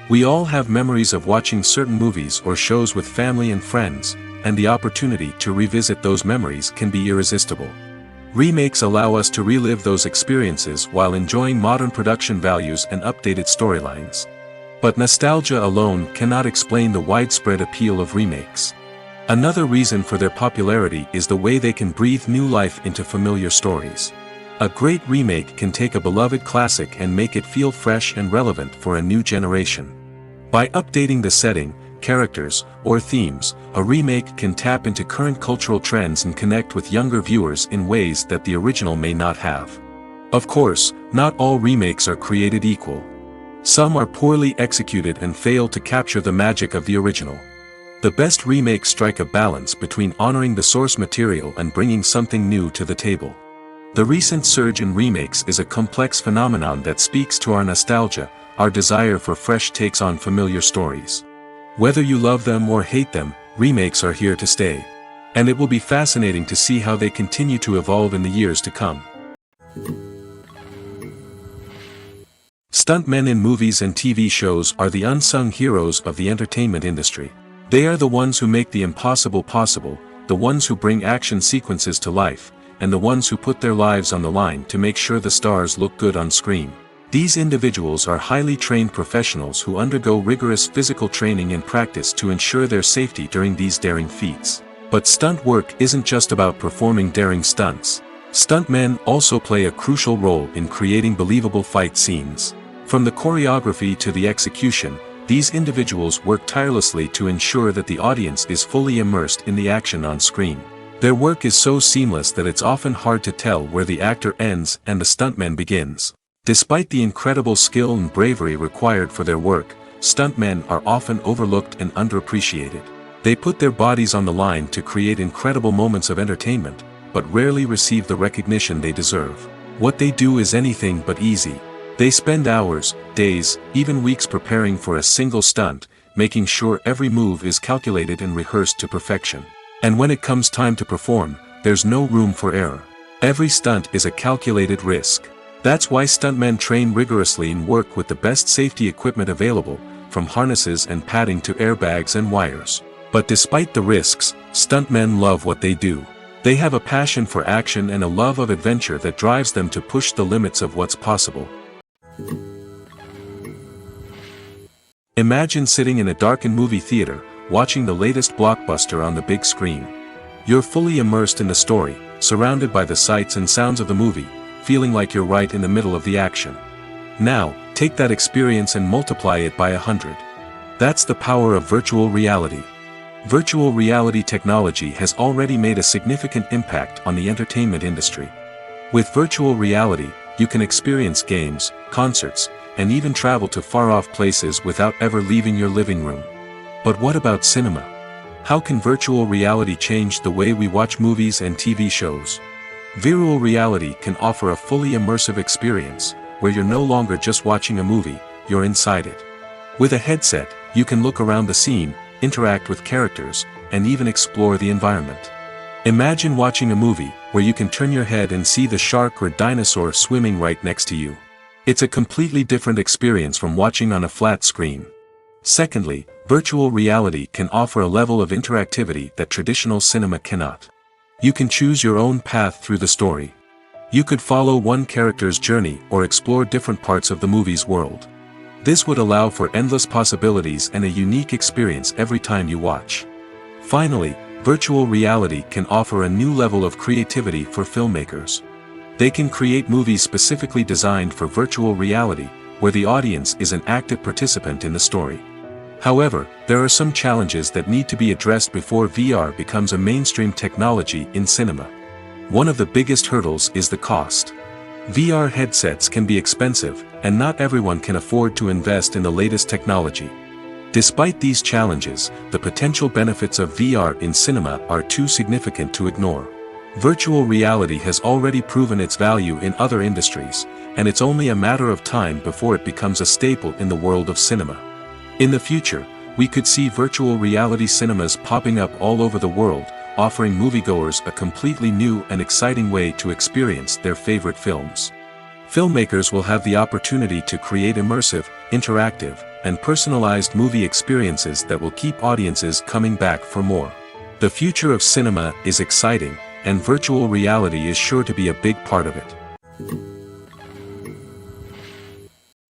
We all have memories of watching certain movies or shows with family and friends, and the opportunity to revisit those memories can be irresistible. Remakes allow us to relive those experiences while enjoying modern production values and updated storylines. But nostalgia alone cannot explain the widespread appeal of remakes. Another reason for their popularity is the way they can breathe new life into familiar stories. A great remake can take a beloved classic and make it feel fresh and relevant for a new generation. By updating the setting, characters, or themes, a remake can tap into current cultural trends and connect with younger viewers in ways that the original may not have. Of course, not all remakes are created equal. Some are poorly executed and fail to capture the magic of the original. The best remakes strike a balance between honoring the source material and bringing something new to the table. The recent surge in remakes is a complex phenomenon that speaks to our nostalgia, our desire for fresh takes on familiar stories. Whether you love them or hate them, remakes are here to stay. And it will be fascinating to see how they continue to evolve in the years to come. Stuntmen in movies and TV shows are the unsung heroes of the entertainment industry. They are the ones who make the impossible possible, the ones who bring action sequences to life, and the ones who put their lives on the line to make sure the stars look good on screen. These individuals are highly trained professionals who undergo rigorous physical training and practice to ensure their safety during these daring feats. But stunt work isn't just about performing daring stunts. Stuntmen also play a crucial role in creating believable fight scenes. From the choreography to the execution, these individuals work tirelessly to ensure that the audience is fully immersed in the action on screen. Their work is so seamless that it's often hard to tell where the actor ends and the stuntman begins. Despite the incredible skill and bravery required for their work, stuntmen are often overlooked and underappreciated. They put their bodies on the line to create incredible moments of entertainment, but rarely receive the recognition they deserve. What they do is anything but easy. They spend hours, days, even weeks preparing for a single stunt, making sure every move is calculated and rehearsed to perfection. And when it comes time to perform, there's no room for error. Every stunt is a calculated risk. That's why stuntmen train rigorously and work with the best safety equipment available, from harnesses and padding to airbags and wires. But despite the risks, stuntmen love what they do. They have a passion for action and a love of adventure that drives them to push the limits of what's possible. Imagine sitting in a darkened movie theater, watching the latest blockbuster on the big screen. You're fully immersed in the story, surrounded by the sights and sounds of the movie, feeling like you're right in the middle of the action. Now, take that experience and multiply it by 100. That's the power of virtual reality. Virtual reality technology has already made a significant impact on the entertainment industry. With virtual reality, you can experience games, concerts, and even travel to far-off places without ever leaving your living room. But what about cinema? How can virtual reality change the way we watch movies and TV shows? Virtual reality can offer a fully immersive experience, where you're no longer just watching a movie, you're inside it. With a headset, you can look around the scene, interact with characters, and even explore the environment. Imagine watching a movie, where you can turn your head and see the shark or dinosaur swimming right next to you. It's a completely different experience from watching on a flat screen. Secondly, virtual reality can offer a level of interactivity that traditional cinema cannot. You can choose your own path through the story. You could follow one character's journey or explore different parts of the movie's world. This would allow for endless possibilities and a unique experience every time you watch. Finally, virtual reality can offer a new level of creativity for filmmakers. They can create movies specifically designed for virtual reality, where the audience is an active participant in the story. However, there are some challenges that need to be addressed before VR becomes a mainstream technology in cinema. One of the biggest hurdles is the cost. VR headsets can be expensive, and not everyone can afford to invest in the latest technology. Despite these challenges, the potential benefits of VR in cinema are too significant to ignore. Virtual reality has already proven its value in other industries, and it's only a matter of time before it becomes a staple in the world of cinema. In the future, we could see virtual reality cinemas popping up all over the world, offering moviegoers a completely new and exciting way to experience their favorite films. Filmmakers will have the opportunity to create immersive, interactive, and personalized movie experiences that will keep audiences coming back for more. The future of cinema is exciting, and virtual reality is sure to be a big part of it.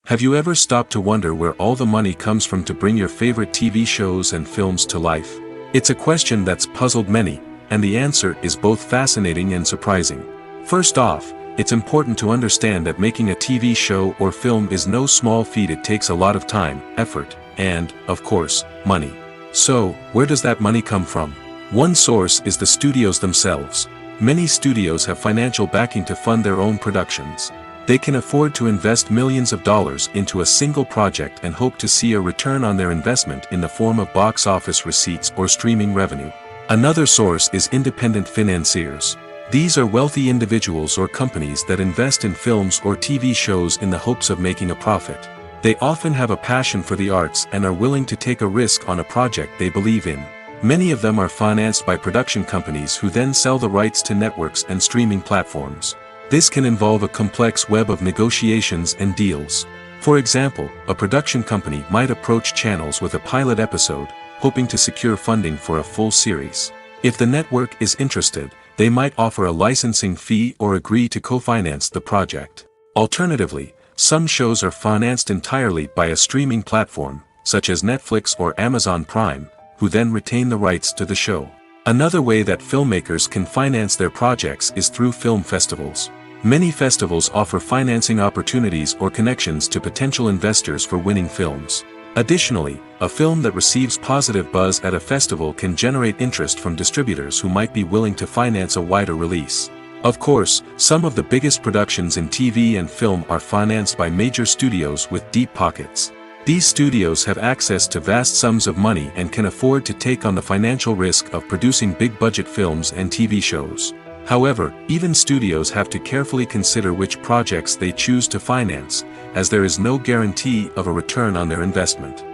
Have you ever stopped to wonder where all the money comes from to bring your favorite TV shows and films to life? It's a question that's puzzled many, and the answer is both fascinating and surprising. First off, it's important to understand that making a TV show or film is no small feat. It takes a lot of time, effort, and, of course, money. So, where does that money come from? One source is the studios themselves. Many studios have financial backing to fund their own productions. They can afford to invest millions of dollars into a single project and hope to see a return on their investment in the form of box office receipts or streaming revenue. Another source is independent financiers. These are wealthy individuals or companies that invest in films or TV shows in the hopes of making a profit. They often have a passion for the arts and are willing to take a risk on a project they believe in. Many of them are financed by production companies who then sell the rights to networks and streaming platforms. This can involve a complex web of negotiations and deals. For example, a production company might approach channels with a pilot episode, hoping to secure funding for a full series. If the network is interested, they might offer a licensing fee or agree to co-finance the project. Alternatively, some shows are financed entirely by a streaming platform, such as Netflix or Amazon Prime, who then retain the rights to the show. Another way that filmmakers can finance their projects is through film festivals. Many festivals offer financing opportunities or connections to potential investors for winning films. Additionally, a film that receives positive buzz at a festival can generate interest from distributors who might be willing to finance a wider release. Of course, some of the biggest productions in TV and film are financed by major studios with deep pockets. These studios have access to vast sums of money and can afford to take on the financial risk of producing big-budget films and TV shows. However, even studios have to carefully consider which projects they choose to finance, as there is no guarantee of a return on their investment.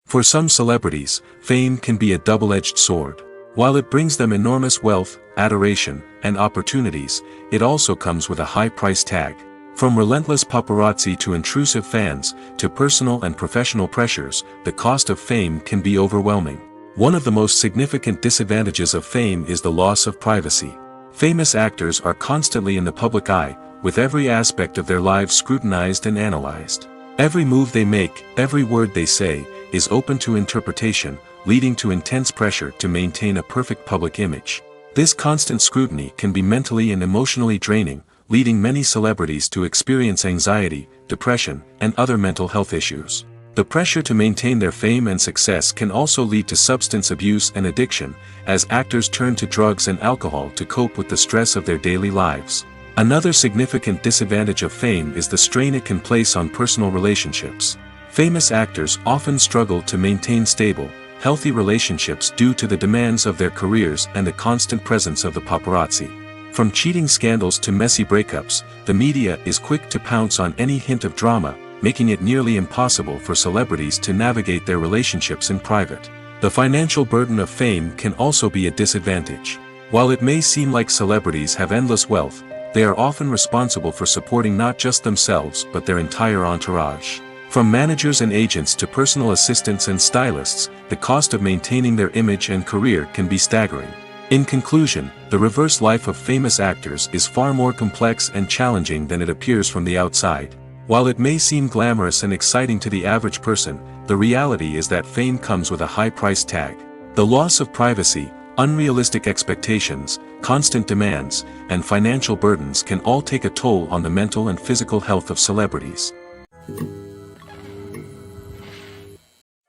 For some celebrities, fame can be a double-edged sword. While it brings them enormous wealth, adoration, and opportunities, it also comes with a high price tag. From relentless paparazzi to intrusive fans, to personal and professional pressures, the cost of fame can be overwhelming. One of the most significant disadvantages of fame is the loss of privacy. Famous actors are constantly in the public eye, with every aspect of their lives scrutinized and analyzed. Every move they make, every word they say, is open to interpretation, leading to intense pressure to maintain a perfect public image. This constant scrutiny can be mentally and emotionally draining, leading many celebrities to experience anxiety, depression, and other mental health issues. The pressure to maintain their fame and success can also lead to substance abuse and addiction, as actors turn to drugs and alcohol to cope with the stress of their daily lives. Another significant disadvantage of fame is the strain it can place on personal relationships. Famous actors often struggle to maintain stable, healthy relationships due to the demands of their careers and the constant presence of the paparazzi. From cheating scandals to messy breakups, the media is quick to pounce on any hint of drama, making it nearly impossible for celebrities to navigate their relationships in private. The financial burden of fame can also be a disadvantage. While it may seem like celebrities have endless wealth, they are often responsible for supporting not just themselves but their entire entourage. From managers and agents to personal assistants and stylists, the cost of maintaining their image and career can be staggering. In conclusion, the reverse life of famous actors is far more complex and challenging than it appears from the outside. While it may seem glamorous and exciting to the average person, the reality is that fame comes with a high price tag. The loss of privacy, unrealistic expectations, constant demands, and financial burdens can all take a toll on the mental and physical health of celebrities.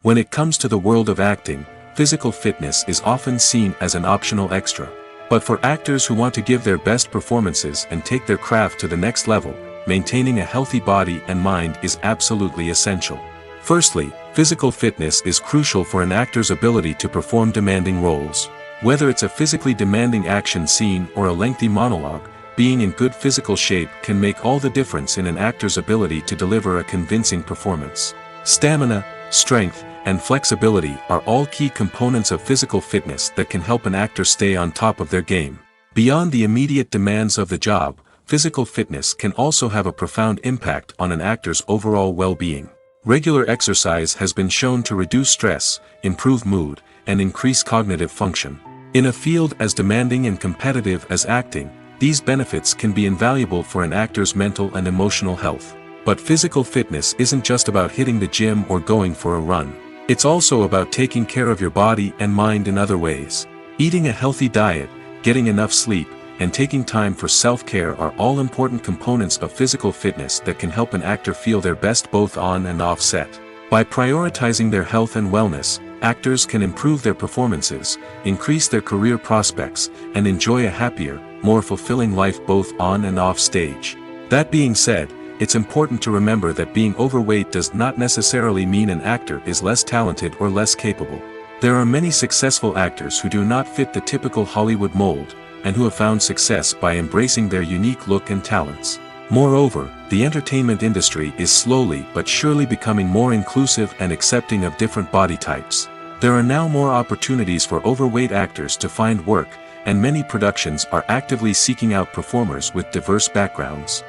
When it comes to the world of acting, physical fitness is often seen as an optional extra. But for actors who want to give their best performances and take their craft to the next level, maintaining a healthy body and mind is absolutely essential. Firstly, physical fitness is crucial for an actor's ability to perform demanding roles. Whether it's a physically demanding action scene or a lengthy monologue, being in good physical shape can make all the difference in an actor's ability to deliver a convincing performance. Stamina, strength, and flexibility are all key components of physical fitness that can help an actor stay on top of their game. Beyond the immediate demands of the job, physical fitness can also have a profound impact on an actor's overall well-being. Regular exercise has been shown to reduce stress, improve mood, and increase cognitive function. In a field as demanding and competitive as acting, these benefits can be invaluable for an actor's mental and emotional health. But physical fitness isn't just about hitting the gym or going for a run. It's also about taking care of your body and mind in other ways. Eating a healthy diet, getting enough sleep, and taking time for self-care are all important components of physical fitness that can help an actor feel their best both on and off set. By prioritizing their health and wellness, actors can improve their performances, increase their career prospects, and enjoy a happier, more fulfilling life both on and off stage. That being said, it's important to remember that being overweight does not necessarily mean an actor is less talented or less capable. There are many successful actors who do not fit the typical Hollywood mold, and who have found success by embracing their unique look and talents. Moreover, the entertainment industry is slowly but surely becoming more inclusive and accepting of different body types. There are now more opportunities for overweight actors to find work, and many productions are actively seeking out performers with diverse backgrounds.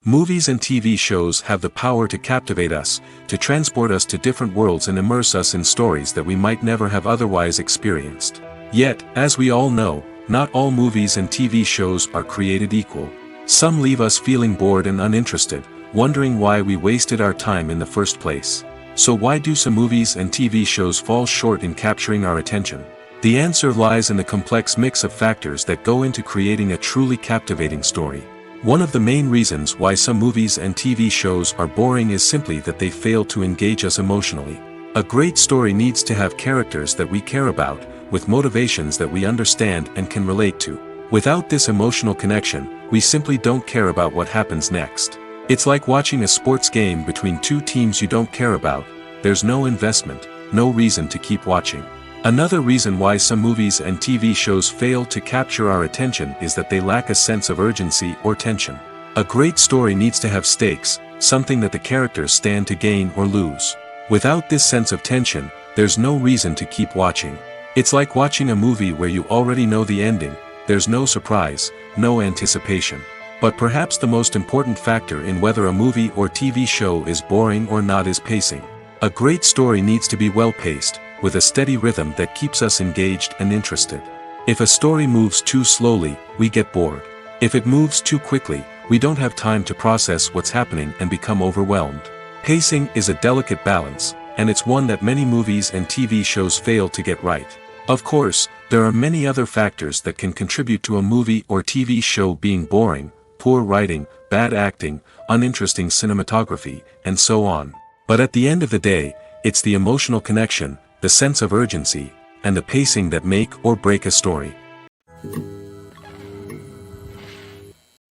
Movies and TV shows have the power to captivate us, to transport us to different worlds and immerse us in stories that we might never have otherwise experienced. Yet, as we all know, not all movies and TV shows are created equal. Some leave us feeling bored and uninterested, wondering why we wasted our time in the first place. So why do some movies and TV shows fall short in capturing our attention? The answer lies in the complex mix of factors that go into creating a truly captivating story. One of the main reasons why some movies and TV shows are boring is simply that they fail to engage us emotionally. A great story needs to have characters that we care about, with motivations that we understand and can relate to. Without this emotional connection, we simply don't care about what happens next. It's like watching a sports game between two teams you don't care about. There's no investment, no reason to keep watching. Another reason why some movies and TV shows fail to capture our attention is that they lack a sense of urgency or tension. A great story needs to have stakes, something that the characters stand to gain or lose. Without this sense of tension, there's no reason to keep watching. It's like watching a movie where you already know the ending. There's no surprise, no anticipation. But perhaps the most important factor in whether a movie or TV show is boring or not is pacing. A great story needs to be well-paced, with a steady rhythm that keeps us engaged and interested. If a story moves too slowly, we get bored. If it moves too quickly, we don't have time to process what's happening and become overwhelmed. Pacing is a delicate balance, and it's one that many movies and TV shows fail to get right. Of course, there are many other factors that can contribute to a movie or TV show being boring: poor writing, bad acting, uninteresting cinematography, and so on. But at the end of the day, it's the emotional connection, the sense of urgency, and the pacing that make or break a story.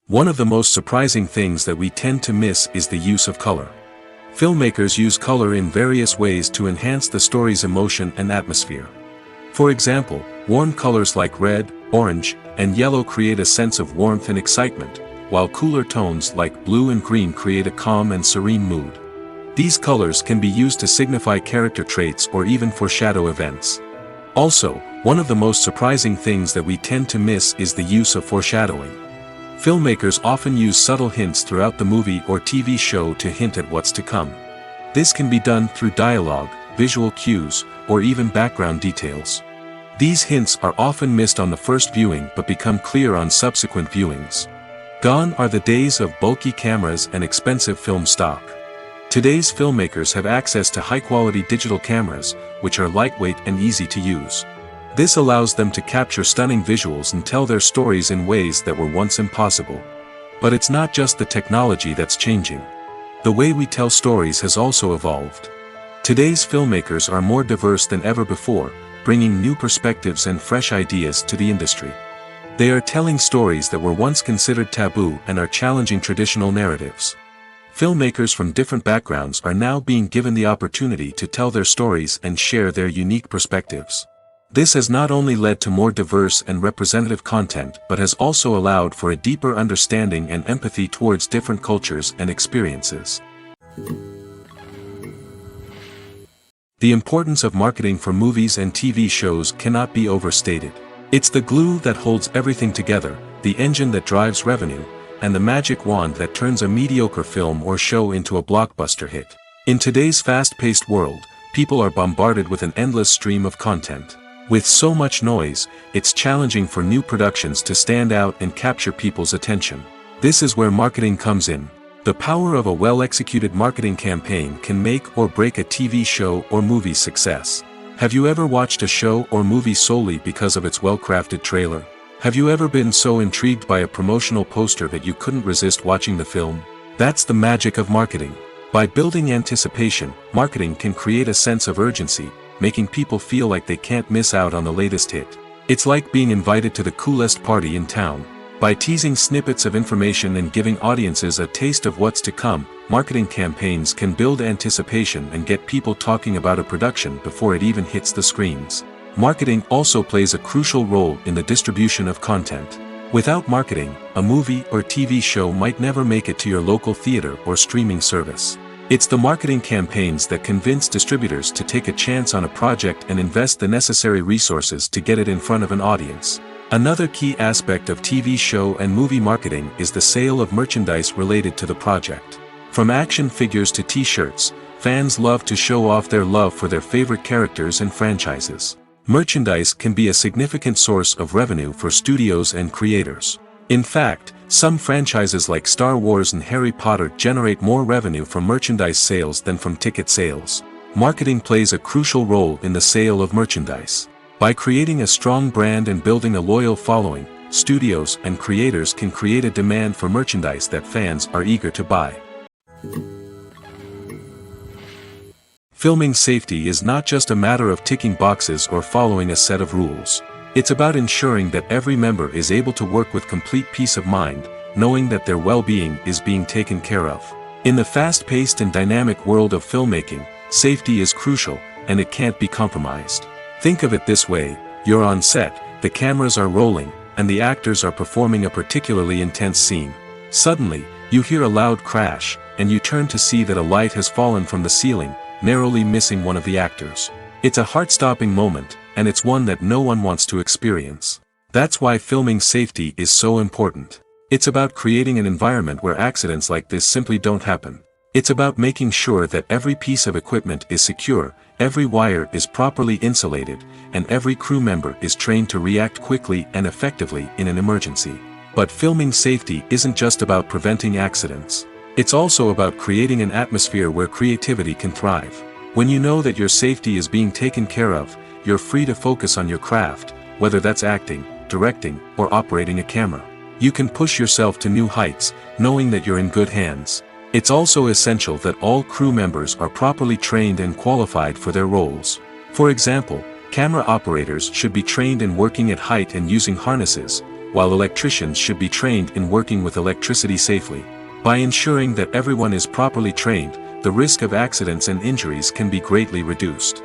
One of the most surprising things that we tend to miss is the use of color. Filmmakers use color in various ways to enhance the story's emotion and atmosphere. For example, warm colors like red, orange, and yellow create a sense of warmth and excitement, while cooler tones like blue and green create a calm and serene mood. These colors can be used to signify character traits or even foreshadow events. Also, one of the most surprising things that we tend to miss is the use of foreshadowing. Filmmakers often use subtle hints throughout the movie or TV show to hint at what's to come. This can be done through dialogue, visual cues, or even background details. These hints are often missed on the first viewing but become clear on subsequent viewings. Gone are the days of bulky cameras and expensive film stock. Today's filmmakers have access to high-quality digital cameras, which are lightweight and easy to use. This allows them to capture stunning visuals and tell their stories in ways that were once impossible. But it's not just the technology that's changing. The way we tell stories has also evolved. Today's filmmakers are more diverse than ever before, bringing new perspectives and fresh ideas to the industry. They are telling stories that were once considered taboo and are challenging traditional narratives. Filmmakers from different backgrounds are now being given the opportunity to tell their stories and share their unique perspectives. This has not only led to more diverse and representative content but has also allowed for a deeper understanding and empathy towards different cultures and experiences. The importance of marketing for movies and TV shows cannot be overstated. It's the glue that holds everything together, the engine that drives revenue, and the magic wand that turns a mediocre film or show into a blockbuster hit. In today's fast-paced world, people are bombarded with an endless stream of content. With so much noise, it's challenging for new productions to stand out and capture people's attention. This is where marketing comes in. The power of a well-executed marketing campaign can make or break a TV show or movie's success. Have you ever watched a show or movie solely because of its well-crafted trailer? Have you ever been so intrigued by a promotional poster that you couldn't resist watching the film? That's the magic of marketing. By building anticipation, marketing can create a sense of urgency, making people feel like they can't miss out on the latest hit. It's like being invited to the coolest party in town. By teasing snippets of information and giving audiences a taste of what's to come, marketing campaigns can build anticipation and get people talking about a production before it even hits the screens. Marketing also plays a crucial role in the distribution of content. Without marketing, a movie or TV show might never make it to your local theater or streaming service. It's the marketing campaigns that convince distributors to take a chance on a project and invest the necessary resources to get it in front of an audience. Another key aspect of TV show and movie marketing is the sale of merchandise related to the project. From action figures to t-shirts, fans love to show off their love for their favorite characters and franchises. Merchandise can be a significant source of revenue for studios and creators. In fact, some franchises like Star Wars and Harry Potter generate more revenue from merchandise sales than from ticket sales. Marketing plays a crucial role in the sale of merchandise. By creating a strong brand and building a loyal following, studios and creators can create a demand for merchandise that fans are eager to buy. Filming safety is not just a matter of ticking boxes or following a set of rules. It's about ensuring that every member is able to work with complete peace of mind, knowing that their well-being is being taken care of. In the fast-paced and dynamic world of filmmaking, safety is crucial, and it can't be compromised. Think of it this way: you're on set, the cameras are rolling, and the actors are performing a particularly intense scene. Suddenly, you hear a loud crash, and you turn to see that a light has fallen from the ceiling, narrowly missing one of the actors. It's a heart-stopping moment, and it's one that no one wants to experience. That's why filming safety is so important. It's about creating an environment where accidents like this simply don't happen. It's about making sure that every piece of equipment is secure, every wire is properly insulated, and every crew member is trained to react quickly and effectively in an emergency. But filming safety isn't just about preventing accidents. It's also about creating an atmosphere where creativity can thrive. When you know that your safety is being taken care of, you're free to focus on your craft, whether that's acting, directing, or operating a camera. You can push yourself to new heights, knowing that you're in good hands. It's also essential that all crew members are properly trained and qualified for their roles. For example, camera operators should be trained in working at height and using harnesses, while electricians should be trained in working with electricity safely. By ensuring that everyone is properly trained, the risk of accidents and injuries can be greatly reduced.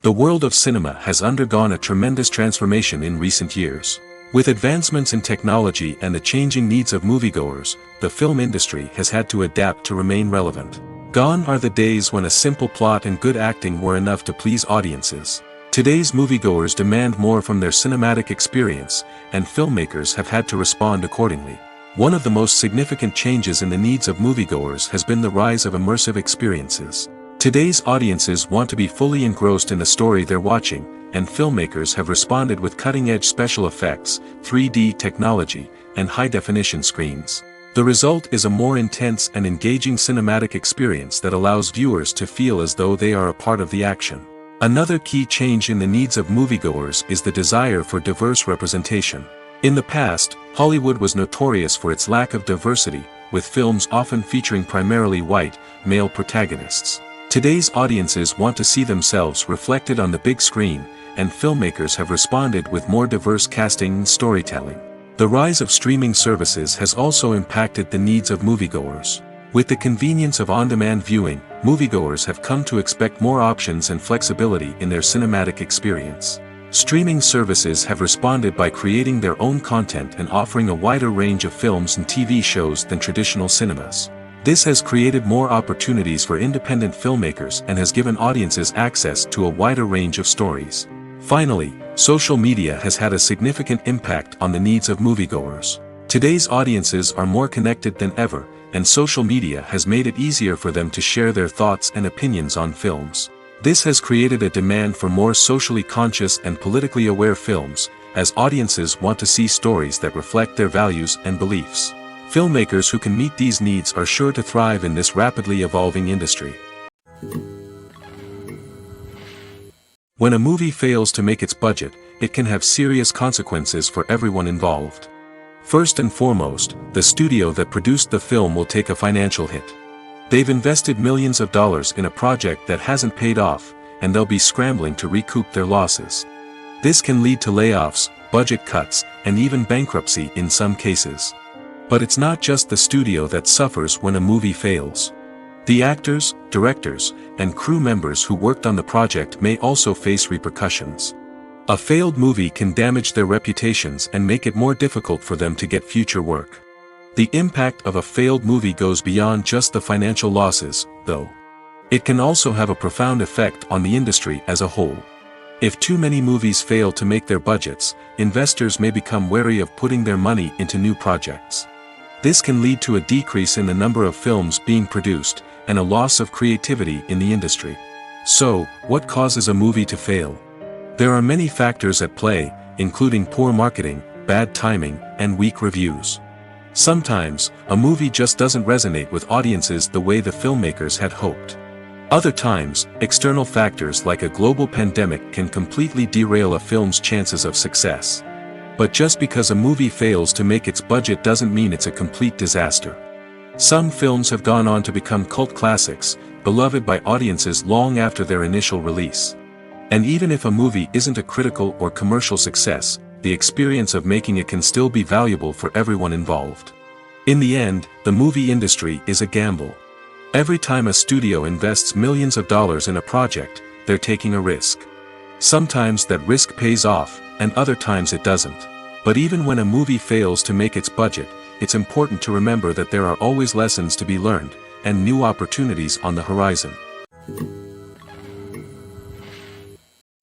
The world of cinema has undergone a tremendous transformation in recent years. With advancements in technology and the changing needs of moviegoers, the film industry has had to adapt to remain relevant. Gone are the days when a simple plot and good acting were enough to please audiences. Today's moviegoers demand more from their cinematic experience, and filmmakers have had to respond accordingly. One of the most significant changes in the needs of moviegoers has been the rise of immersive experiences. Today's audiences want to be fully engrossed in the story they're watching, and filmmakers have responded with cutting-edge special effects, 3D technology, and high-definition screens. The result is a more intense and engaging cinematic experience that allows viewers to feel as though they are a part of the action. Another key change in the needs of moviegoers is the desire for diverse representation. In the past, Hollywood was notorious for its lack of diversity, with films often featuring primarily white, male protagonists. Today's audiences want to see themselves reflected on the big screen, and filmmakers have responded with more diverse casting and storytelling. The rise of streaming services has also impacted the needs of moviegoers. With the convenience of on-demand viewing, moviegoers have come to expect more options and flexibility in their cinematic experience. Streaming services have responded by creating their own content and offering a wider range of films and TV shows than traditional cinemas. This has created more opportunities for independent filmmakers and has given audiences access to a wider range of stories. Finally, social media has had a significant impact on the needs of moviegoers. Today's audiences are more connected than ever, and social media has made it easier for them to share their thoughts and opinions on films. This has created a demand for more socially conscious and politically aware films, as audiences want to see stories that reflect their values and beliefs. Filmmakers who can meet these needs are sure to thrive in this rapidly evolving industry. When a movie fails to make its budget, it can have serious consequences for everyone involved. First and foremost, the studio that produced the film will take a financial hit. They've invested millions of dollars in a project that hasn't paid off, and they'll be scrambling to recoup their losses. This can lead to layoffs, budget cuts, and even bankruptcy in some cases. But it's not just the studio that suffers when a movie fails. The actors, directors, and crew members who worked on the project may also face repercussions. A failed movie can damage their reputations and make it more difficult for them to get future work. The impact of a failed movie goes beyond just the financial losses, though. It can also have a profound effect on the industry as a whole. If too many movies fail to make their budgets, investors may become wary of putting their money into new projects. This can lead to a decrease in the number of films being produced, and a loss of creativity in the industry. So, what causes a movie to fail? There are many factors at play, including poor marketing, bad timing, and weak reviews. Sometimes, a movie just doesn't resonate with audiences the way the filmmakers had hoped. Other times, external factors like a global pandemic can completely derail a film's chances of success. But just because a movie fails to make its budget doesn't mean it's a complete disaster. Some films have gone on to become cult classics, beloved by audiences long after their initial release. And even if a movie isn't a critical or commercial success, the experience of making it can still be valuable for everyone involved. In the end, the movie industry is a gamble. Every time a studio invests millions of dollars in a project, they're taking a risk. Sometimes that risk pays off, and other times it doesn't. But even when a movie fails to make its budget, it's important to remember that there are always lessons to be learned, and new opportunities on the horizon.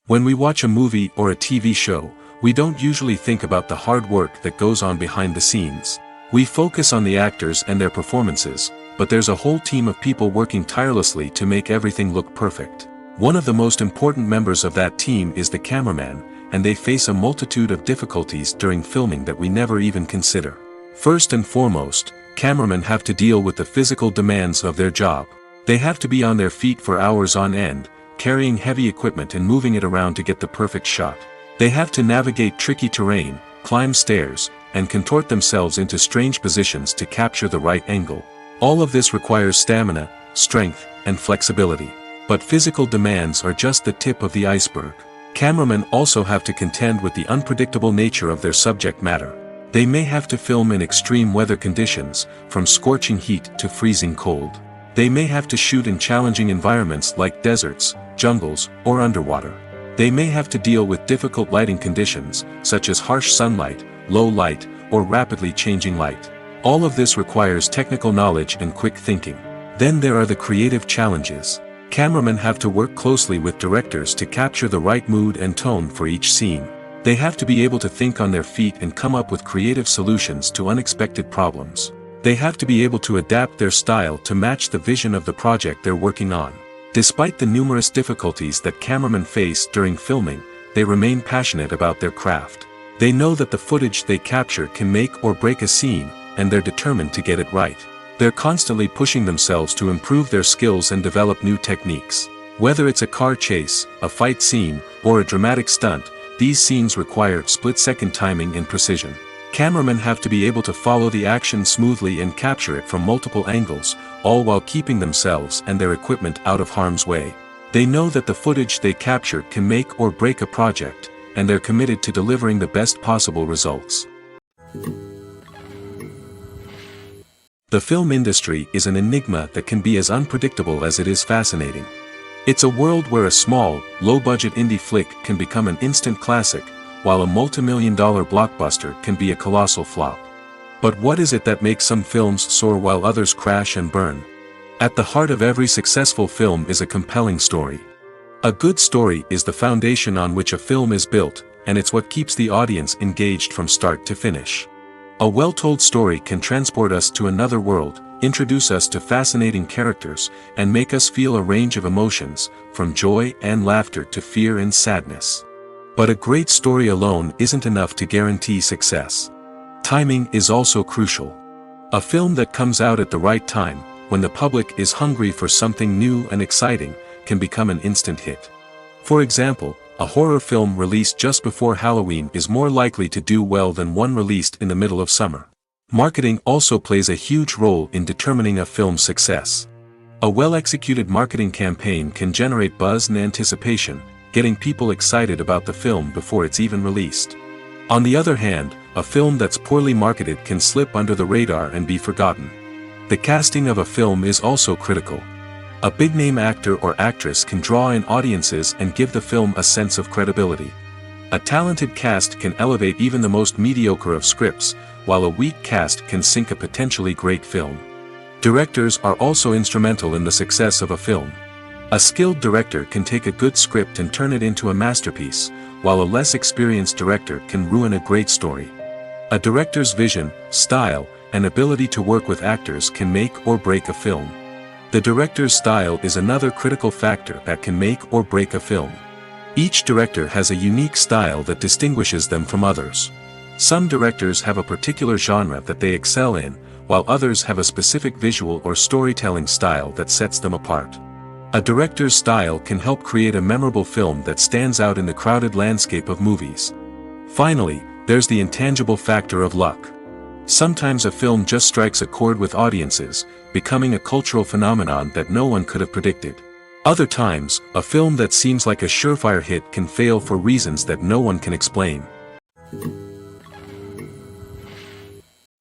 When we watch a movie or a TV show, we don't usually think about the hard work that goes on behind the scenes. We focus on the actors and their performances, but there's a whole team of people working tirelessly to make everything look perfect. One of the most important members of that team is the cameraman, and they face a multitude of difficulties during filming that we never even consider. First and foremost, cameramen have to deal with the physical demands of their job. They have to be on their feet for hours on end, carrying heavy equipment and moving it around to get the perfect shot. They have to navigate tricky terrain, climb stairs, and contort themselves into strange positions to capture the right angle. All of this requires stamina, strength, and flexibility. But physical demands are just the tip of the iceberg. Cameramen also have to contend with the unpredictable nature of their subject matter. They may have to film in extreme weather conditions, from scorching heat to freezing cold. They may have to shoot in challenging environments like deserts, jungles, or underwater. They may have to deal with difficult lighting conditions, such as harsh sunlight, low light, or rapidly changing light. All of this requires technical knowledge and quick thinking. Then there are the creative challenges. Cameramen have to work closely with directors to capture the right mood and tone for each scene. They have to be able to think on their feet and come up with creative solutions to unexpected problems. They have to be able to adapt their style to match the vision of the project they're working on. Despite the numerous difficulties that cameramen face during filming, they remain passionate about their craft. They know that the footage they capture can make or break a scene, and they're determined to get it right. They're constantly pushing themselves to improve their skills and develop new techniques. Whether it's a car chase, a fight scene, or a dramatic stunt, these scenes require split-second timing and precision. Cameramen have to be able to follow the action smoothly and capture it from multiple angles, all while keeping themselves and their equipment out of harm's way. They know that the footage they capture can make or break a project, and they're committed to delivering the best possible results. The film industry is an enigma that can be as unpredictable as it is fascinating. It's a world where a small, low-budget indie flick can become an instant classic, while a multi-million-dollar blockbuster can be a colossal flop. But what is it that makes some films soar while others crash and burn? At the heart of every successful film is a compelling story. A good story is the foundation on which a film is built, and it's what keeps the audience engaged from start to finish. A well-told story can transport us to another world, introduce us to fascinating characters, and make us feel a range of emotions, from joy and laughter to fear and sadness. But a great story alone isn't enough to guarantee success. Timing is also crucial. A film that comes out at the right time, when the public is hungry for something new and exciting, can become an instant hit. For example, a horror film released just before Halloween is more likely to do well than one released in the middle of summer. Marketing also plays a huge role in determining a film's success. A well-executed marketing campaign can generate buzz and anticipation, getting people excited about the film before it's even released. On the other hand, a film that's poorly marketed can slip under the radar and be forgotten. The casting of a film is also critical. A big-name actor or actress can draw in audiences and give the film a sense of credibility. A talented cast can elevate even the most mediocre of scripts, while a weak cast can sink a potentially great film. Directors are also instrumental in the success of a film. A skilled director can take a good script and turn it into a masterpiece, while a less experienced director can ruin a great story. A director's vision, style, and ability to work with actors can make or break a film. The director's style is another critical factor that can make or break a film. Each director has a unique style that distinguishes them from others. Some directors have a particular genre that they excel in, while others have a specific visual or storytelling style that sets them apart. A director's style can help create a memorable film that stands out in the crowded landscape of movies. Finally, there's the intangible factor of luck. Sometimes a film just strikes a chord with audiences, becoming a cultural phenomenon that no one could have predicted. Other times, a film that seems like a surefire hit can fail for reasons that no one can explain.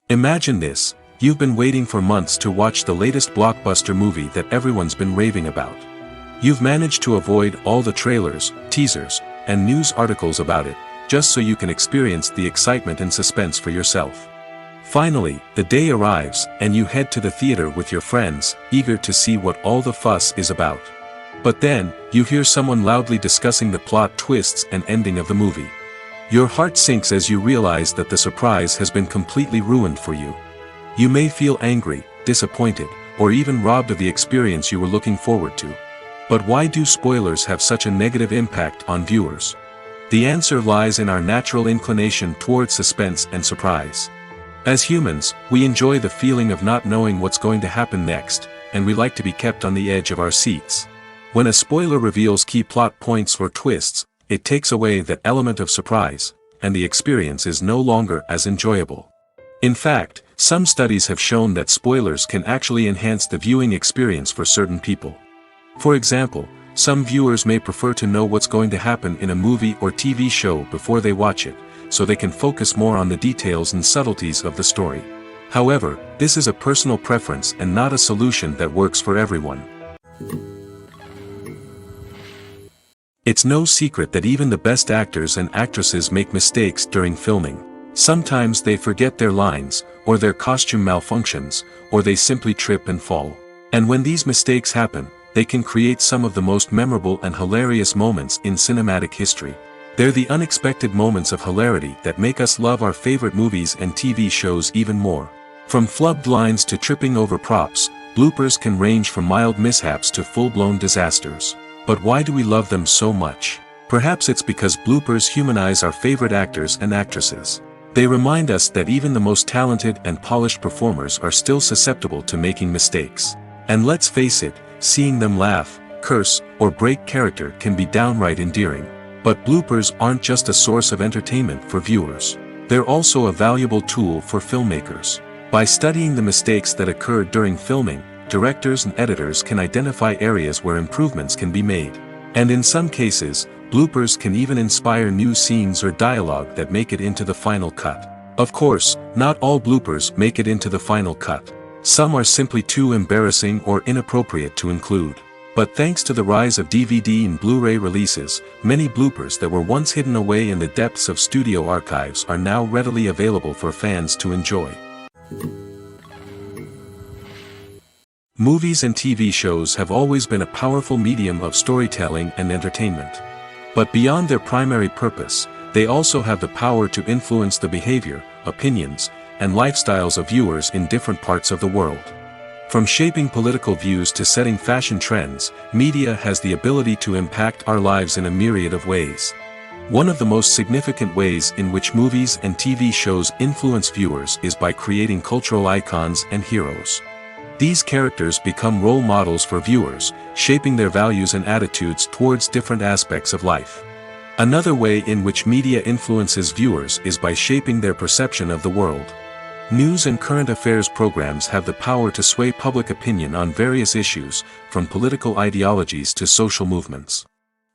Imagine this: you've been waiting for months to watch the latest blockbuster movie that everyone's been raving about. You've managed to avoid all the trailers, teasers, and news articles about it, just so you can experience the excitement and suspense for yourself. Finally, the day arrives, and you head to the theater with your friends, eager to see what all the fuss is about. But then, you hear someone loudly discussing the plot twists and ending of the movie. Your heart sinks as you realize that the surprise has been completely ruined for you. You may feel angry, disappointed, or even robbed of the experience you were looking forward to. But why do spoilers have such a negative impact on viewers? The answer lies in our natural inclination toward suspense and surprise. As humans, we enjoy the feeling of not knowing what's going to happen next, and we like to be kept on the edge of our seats. When a spoiler reveals key plot points or twists, it takes away that element of surprise, and the experience is no longer as enjoyable. In fact, some studies have shown that spoilers can actually enhance the viewing experience for certain people. For example, some viewers may prefer to know what's going to happen in a movie or TV show before they watch it, so they can focus more on the details and subtleties of the story. However, this is a personal preference and not a solution that works for everyone. It's no secret that even the best actors and actresses make mistakes during filming. Sometimes they forget their lines, or their costume malfunctions, or they simply trip and fall. And when these mistakes happen, they can create some of the most memorable and hilarious moments in cinematic history. They're the unexpected moments of hilarity that make us love our favorite movies and TV shows even more. From flubbed lines to tripping over props, bloopers can range from mild mishaps to full-blown disasters. But why do we love them so much? Perhaps it's because bloopers humanize our favorite actors and actresses. They remind us that even the most talented and polished performers are still susceptible to making mistakes. And let's face it, seeing them laugh, curse, or break character can be downright endearing. But bloopers aren't just a source of entertainment for viewers. They're also a valuable tool for filmmakers. By studying the mistakes that occurred during filming, directors and editors can identify areas where improvements can be made. And in some cases, bloopers can even inspire new scenes or dialogue that make it into the final cut. Of course, not all bloopers make it into the final cut. Some are simply too embarrassing or inappropriate to include. But thanks to the rise of DVD and Blu-ray releases, many bloopers that were once hidden away in the depths of studio archives are now readily available for fans to enjoy. Movies and TV shows have always been a powerful medium of storytelling and entertainment. But beyond their primary purpose, they also have the power to influence the behavior, opinions, and lifestyles of viewers in different parts of the world. From shaping political views to setting fashion trends, media has the ability to impact our lives in a myriad of ways. One of the most significant ways in which movies and TV shows influence viewers is by creating cultural icons and heroes. These characters become role models for viewers, shaping their values and attitudes towards different aspects of life. Another way in which media influences viewers is by shaping their perception of the world. News and current affairs programs have the power to sway public opinion on various issues, from political ideologies to social movements.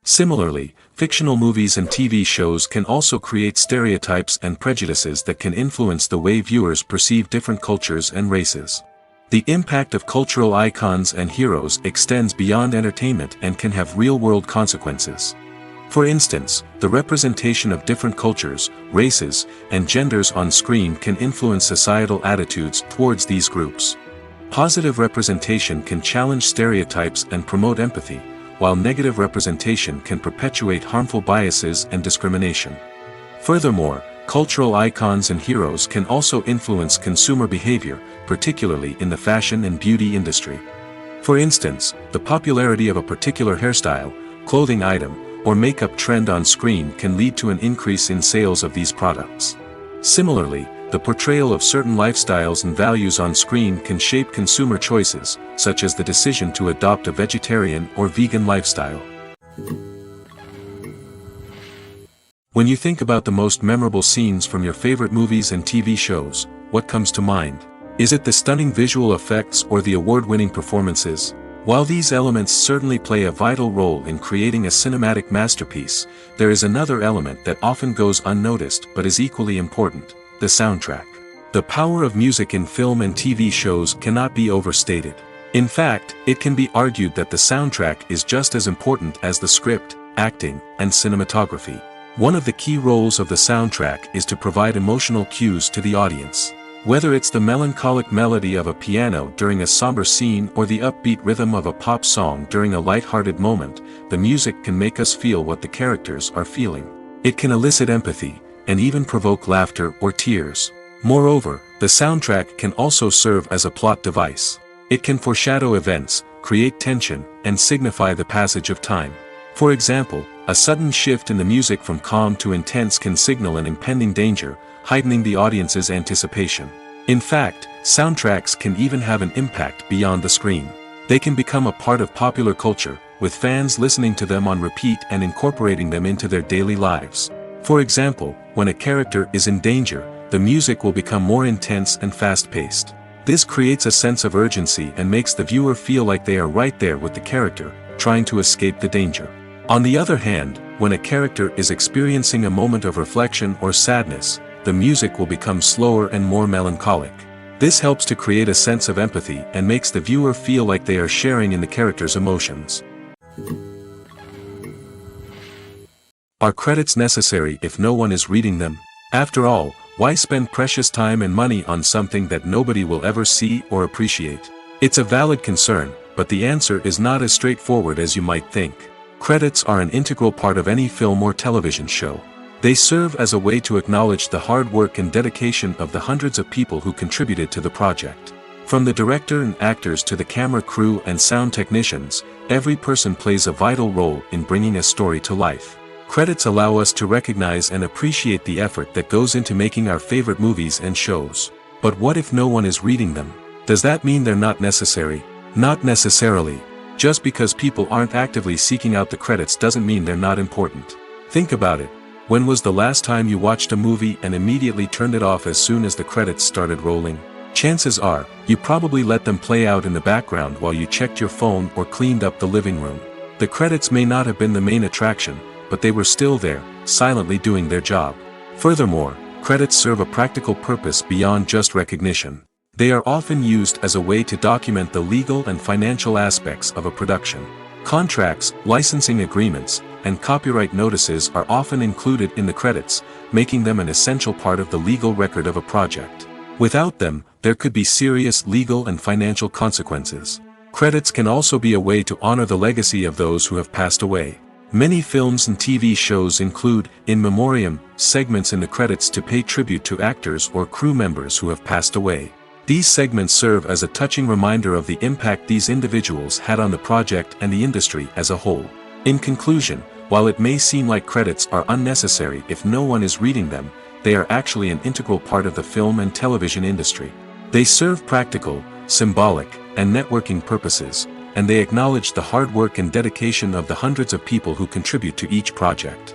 Similarly, fictional movies and TV shows can also create stereotypes and prejudices that can influence the way viewers perceive different cultures and races. The impact of cultural icons and heroes extends beyond entertainment and can have real-world consequences. For instance, the representation of different cultures, races, and genders on screen can influence societal attitudes towards these groups. Positive representation can challenge stereotypes and promote empathy, while negative representation can perpetuate harmful biases and discrimination. Furthermore, cultural icons and heroes can also influence consumer behavior, particularly in the fashion and beauty industry. For instance, the popularity of a particular hairstyle, clothing item, or makeup trend on screen can lead to an increase in sales of these products. Similarly, the portrayal of certain lifestyles and values on screen can shape consumer choices, such as the decision to adopt a vegetarian or vegan lifestyle. When you think about the most memorable scenes from your favorite movies and TV shows, what comes to mind? Is it the stunning visual effects or the award-winning performances? While these elements certainly play a vital role in creating a cinematic masterpiece, there is another element that often goes unnoticed but is equally important: the soundtrack. The power of music in film and TV shows cannot be overstated. In fact, it can be argued that the soundtrack is just as important as the script, acting, and cinematography. One of the key roles of the soundtrack is to provide emotional cues to the audience. Whether it's the melancholic melody of a piano during a somber scene or the upbeat rhythm of a pop song during a light-hearted moment, the music can make us feel what the characters are feeling. It can elicit empathy, and even provoke laughter or tears. Moreover, the soundtrack can also serve as a plot device. It can foreshadow events, create tension, and signify the passage of time. For example, a sudden shift in the music from calm to intense can signal an impending danger, heightening the audience's anticipation. In fact, soundtracks can even have an impact beyond the screen. They can become a part of popular culture, with fans listening to them on repeat and incorporating them into their daily lives. For example, when a character is in danger, the music will become more intense and fast-paced. This creates a sense of urgency and makes the viewer feel like they are right there with the character, trying to escape the danger. On the other hand, when a character is experiencing a moment of reflection or sadness, the music will become slower and more melancholic. This helps to create a sense of empathy and makes the viewer feel like they are sharing in the character's emotions. Are credits necessary if no one is reading them? After all, why spend precious time and money on something that nobody will ever see or appreciate? It's a valid concern, but the answer is not as straightforward as you might think. Credits are an integral part of any film or television show. They serve as a way to acknowledge the hard work and dedication of the hundreds of people who contributed to the project. From the director and actors to the camera crew and sound technicians, every person plays a vital role in bringing a story to life. Credits allow us to recognize and appreciate the effort that goes into making our favorite movies and shows. But what if no one is reading them? Does that mean they're not necessary? Not necessarily. Just because people aren't actively seeking out the credits doesn't mean they're not important. Think about it. When was the last time you watched a movie and immediately turned it off as soon as the credits started rolling? Chances are, you probably let them play out in the background while you checked your phone or cleaned up the living room. The credits may not have been the main attraction, but they were still there, silently doing their job. Furthermore, credits serve a practical purpose beyond just recognition. They are often used as a way to document the legal and financial aspects of a production. Contracts, licensing agreements, and copyright notices are often included in the credits, making them an essential part of the legal record of a project. Without them, there could be serious legal and financial consequences. Credits can also be a way to honor the legacy of those who have passed away. Many films and TV shows include in memoriam segments in the credits to pay tribute to actors or crew members who have passed away. These segments serve as a touching reminder of the impact these individuals had on the project and the industry as a whole. In conclusion, while it may seem like credits are unnecessary if no one is reading them, they are actually an integral part of the film and television industry. They serve practical, symbolic, and networking purposes, and they acknowledge the hard work and dedication of the hundreds of people who contribute to each project.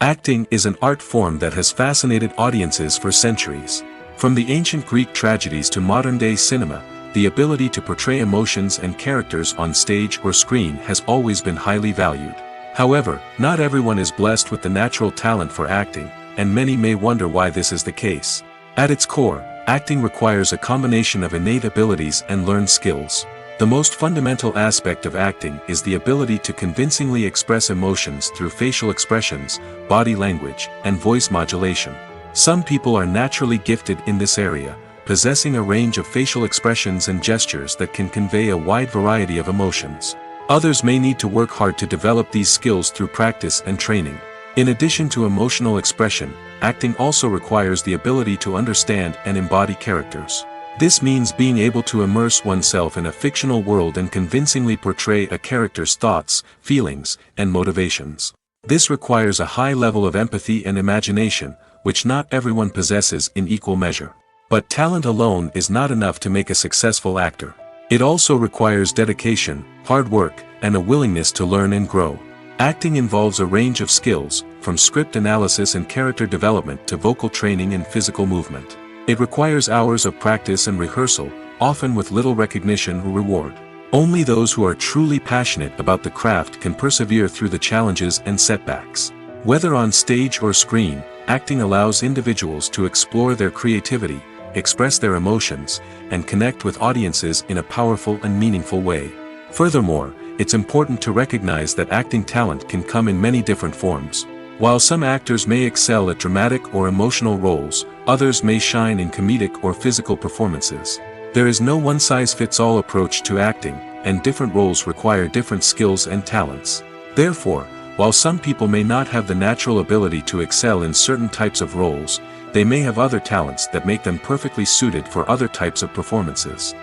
Acting is an art form that has fascinated audiences for centuries. From the ancient Greek tragedies to modern-day cinema, the ability to portray emotions and characters on stage or screen has always been highly valued. However, not everyone is blessed with the natural talent for acting, and many may wonder why this is the case. At its core, acting requires a combination of innate abilities and learned skills. The most fundamental aspect of acting is the ability to convincingly express emotions through facial expressions, body language, and voice modulation. Some people are naturally gifted in this area, possessing a range of facial expressions and gestures that can convey a wide variety of emotions. Others may need to work hard to develop these skills through practice and training. In addition to emotional expression, acting also requires the ability to understand and embody characters. This means being able to immerse oneself in a fictional world and convincingly portray a character's thoughts, feelings, and motivations. This requires a high level of empathy and imagination, which not everyone possesses in equal measure. But talent alone is not enough to make a successful actor. It also requires dedication, hard work, and a willingness to learn and grow. Acting involves a range of skills, from script analysis and character development to vocal training and physical movement. It requires hours of practice and rehearsal, often with little recognition or reward. Only those who are truly passionate about the craft can persevere through the challenges and setbacks. Whether on stage or screen, acting allows individuals to explore their creativity, express their emotions, and connect with audiences in a powerful and meaningful way. Furthermore, it's important to recognize that acting talent can come in many different forms. While some actors may excel at dramatic or emotional roles, others may shine in comedic or physical performances. There is no one-size-fits-all approach to acting, and different roles require different skills and talents. Therefore, while some people may not have the natural ability to excel in certain types of roles, they may have other talents that make them perfectly suited for other types of performances.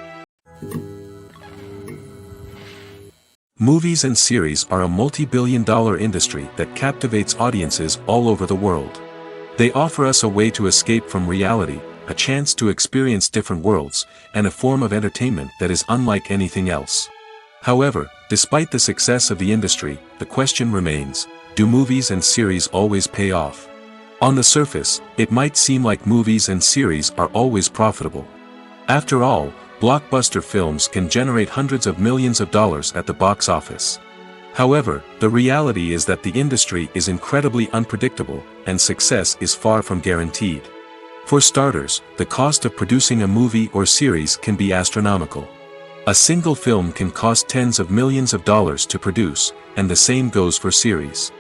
Movies and series are a multi-billion-dollar industry that captivates audiences all over the world. They offer us a way to escape from reality, a chance to experience different worlds, and a form of entertainment that is unlike anything else. However, despite the success of the industry, the question remains, do movies and series always pay off? On the surface, it might seem like movies and series are always profitable. After all, blockbuster films can generate hundreds of millions of dollars at the box office. However, the reality is that the industry is incredibly unpredictable, and success is far from guaranteed. For starters, the cost of producing a movie or series can be astronomical. A single film can cost tens of millions of dollars to produce, and the same goes for series.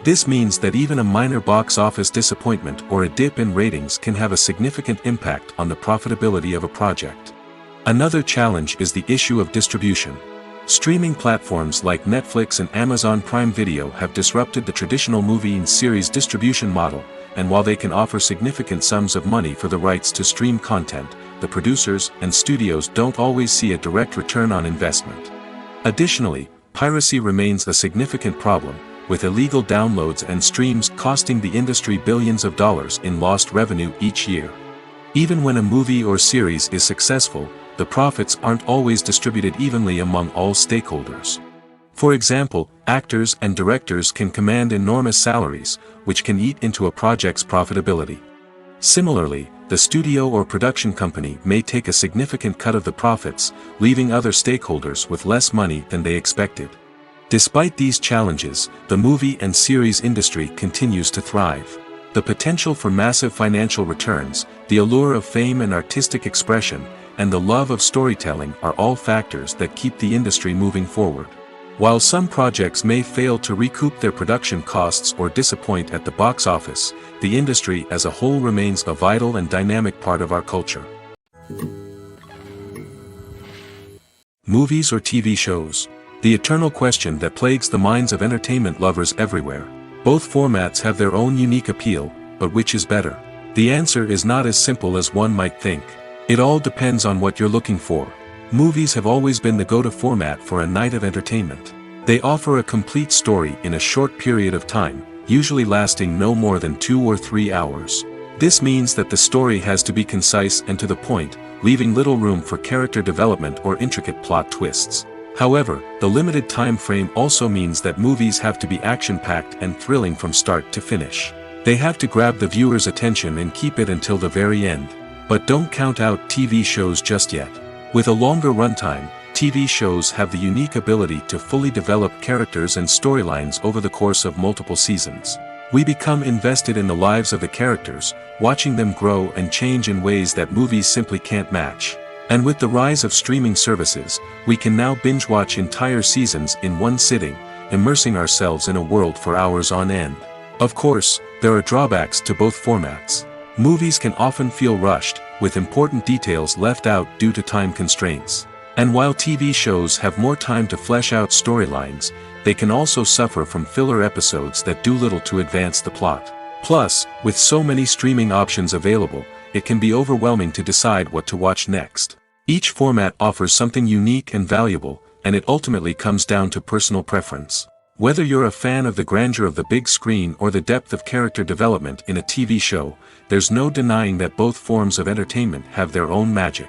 This means that even a minor box office disappointment or a dip in ratings can have a significant impact on the profitability of a project. Another challenge is the issue of distribution. Streaming platforms like Netflix and Amazon Prime Video have disrupted the traditional movie and series distribution model, and while they can offer significant sums of money for the rights to stream content, the producers and studios don't always see a direct return on investment. Additionally, piracy remains a significant problem, with illegal downloads and streams costing the industry billions of dollars in lost revenue each year. Even when a movie or series is successful, the profits aren't always distributed evenly among all stakeholders. For example, actors and directors can command enormous salaries, which can eat into a project's profitability. Similarly, the studio or production company may take a significant cut of the profits, leaving other stakeholders with less money than they expected. Despite these challenges, the movie and series industry continues to thrive. The potential for massive financial returns, the allure of fame and artistic expression, and the love of storytelling are all factors that keep the industry moving forward. While some projects may fail to recoup their production costs or disappoint at the box office, the industry as a whole remains a vital and dynamic part of our culture. Movies or TV shows? The eternal question that plagues the minds of entertainment lovers everywhere. Both formats have their own unique appeal, but which is better? The answer is not as simple as one might think. It all depends on what you're looking for. Movies have always been the go-to format for a night of entertainment. They offer a complete story in a short period of time, usually lasting no more than 2 or 3 hours. This means that the story has to be concise and to the point, leaving little room for character development or intricate plot twists. However, the limited time frame also means that movies have to be action-packed and thrilling from start to finish. They have to grab the viewer's attention and keep it until the very end. But don't count out TV shows just yet. With a longer runtime, TV shows have the unique ability to fully develop characters and storylines over the course of multiple seasons. We become invested in the lives of the characters, watching them grow and change in ways that movies simply can't match. And with the rise of streaming services, we can now binge-watch entire seasons in one sitting, immersing ourselves in a world for hours on end. Of course, there are drawbacks to both formats. Movies can often feel rushed, with important details left out due to time constraints. And while TV shows have more time to flesh out storylines, they can also suffer from filler episodes that do little to advance the plot. Plus, with so many streaming options available, it can be overwhelming to decide what to watch next. Each format offers something unique and valuable, and it ultimately comes down to personal preference. Whether you're a fan of the grandeur of the big screen or the depth of character development in a TV show, there's no denying that both forms of entertainment have their own magic.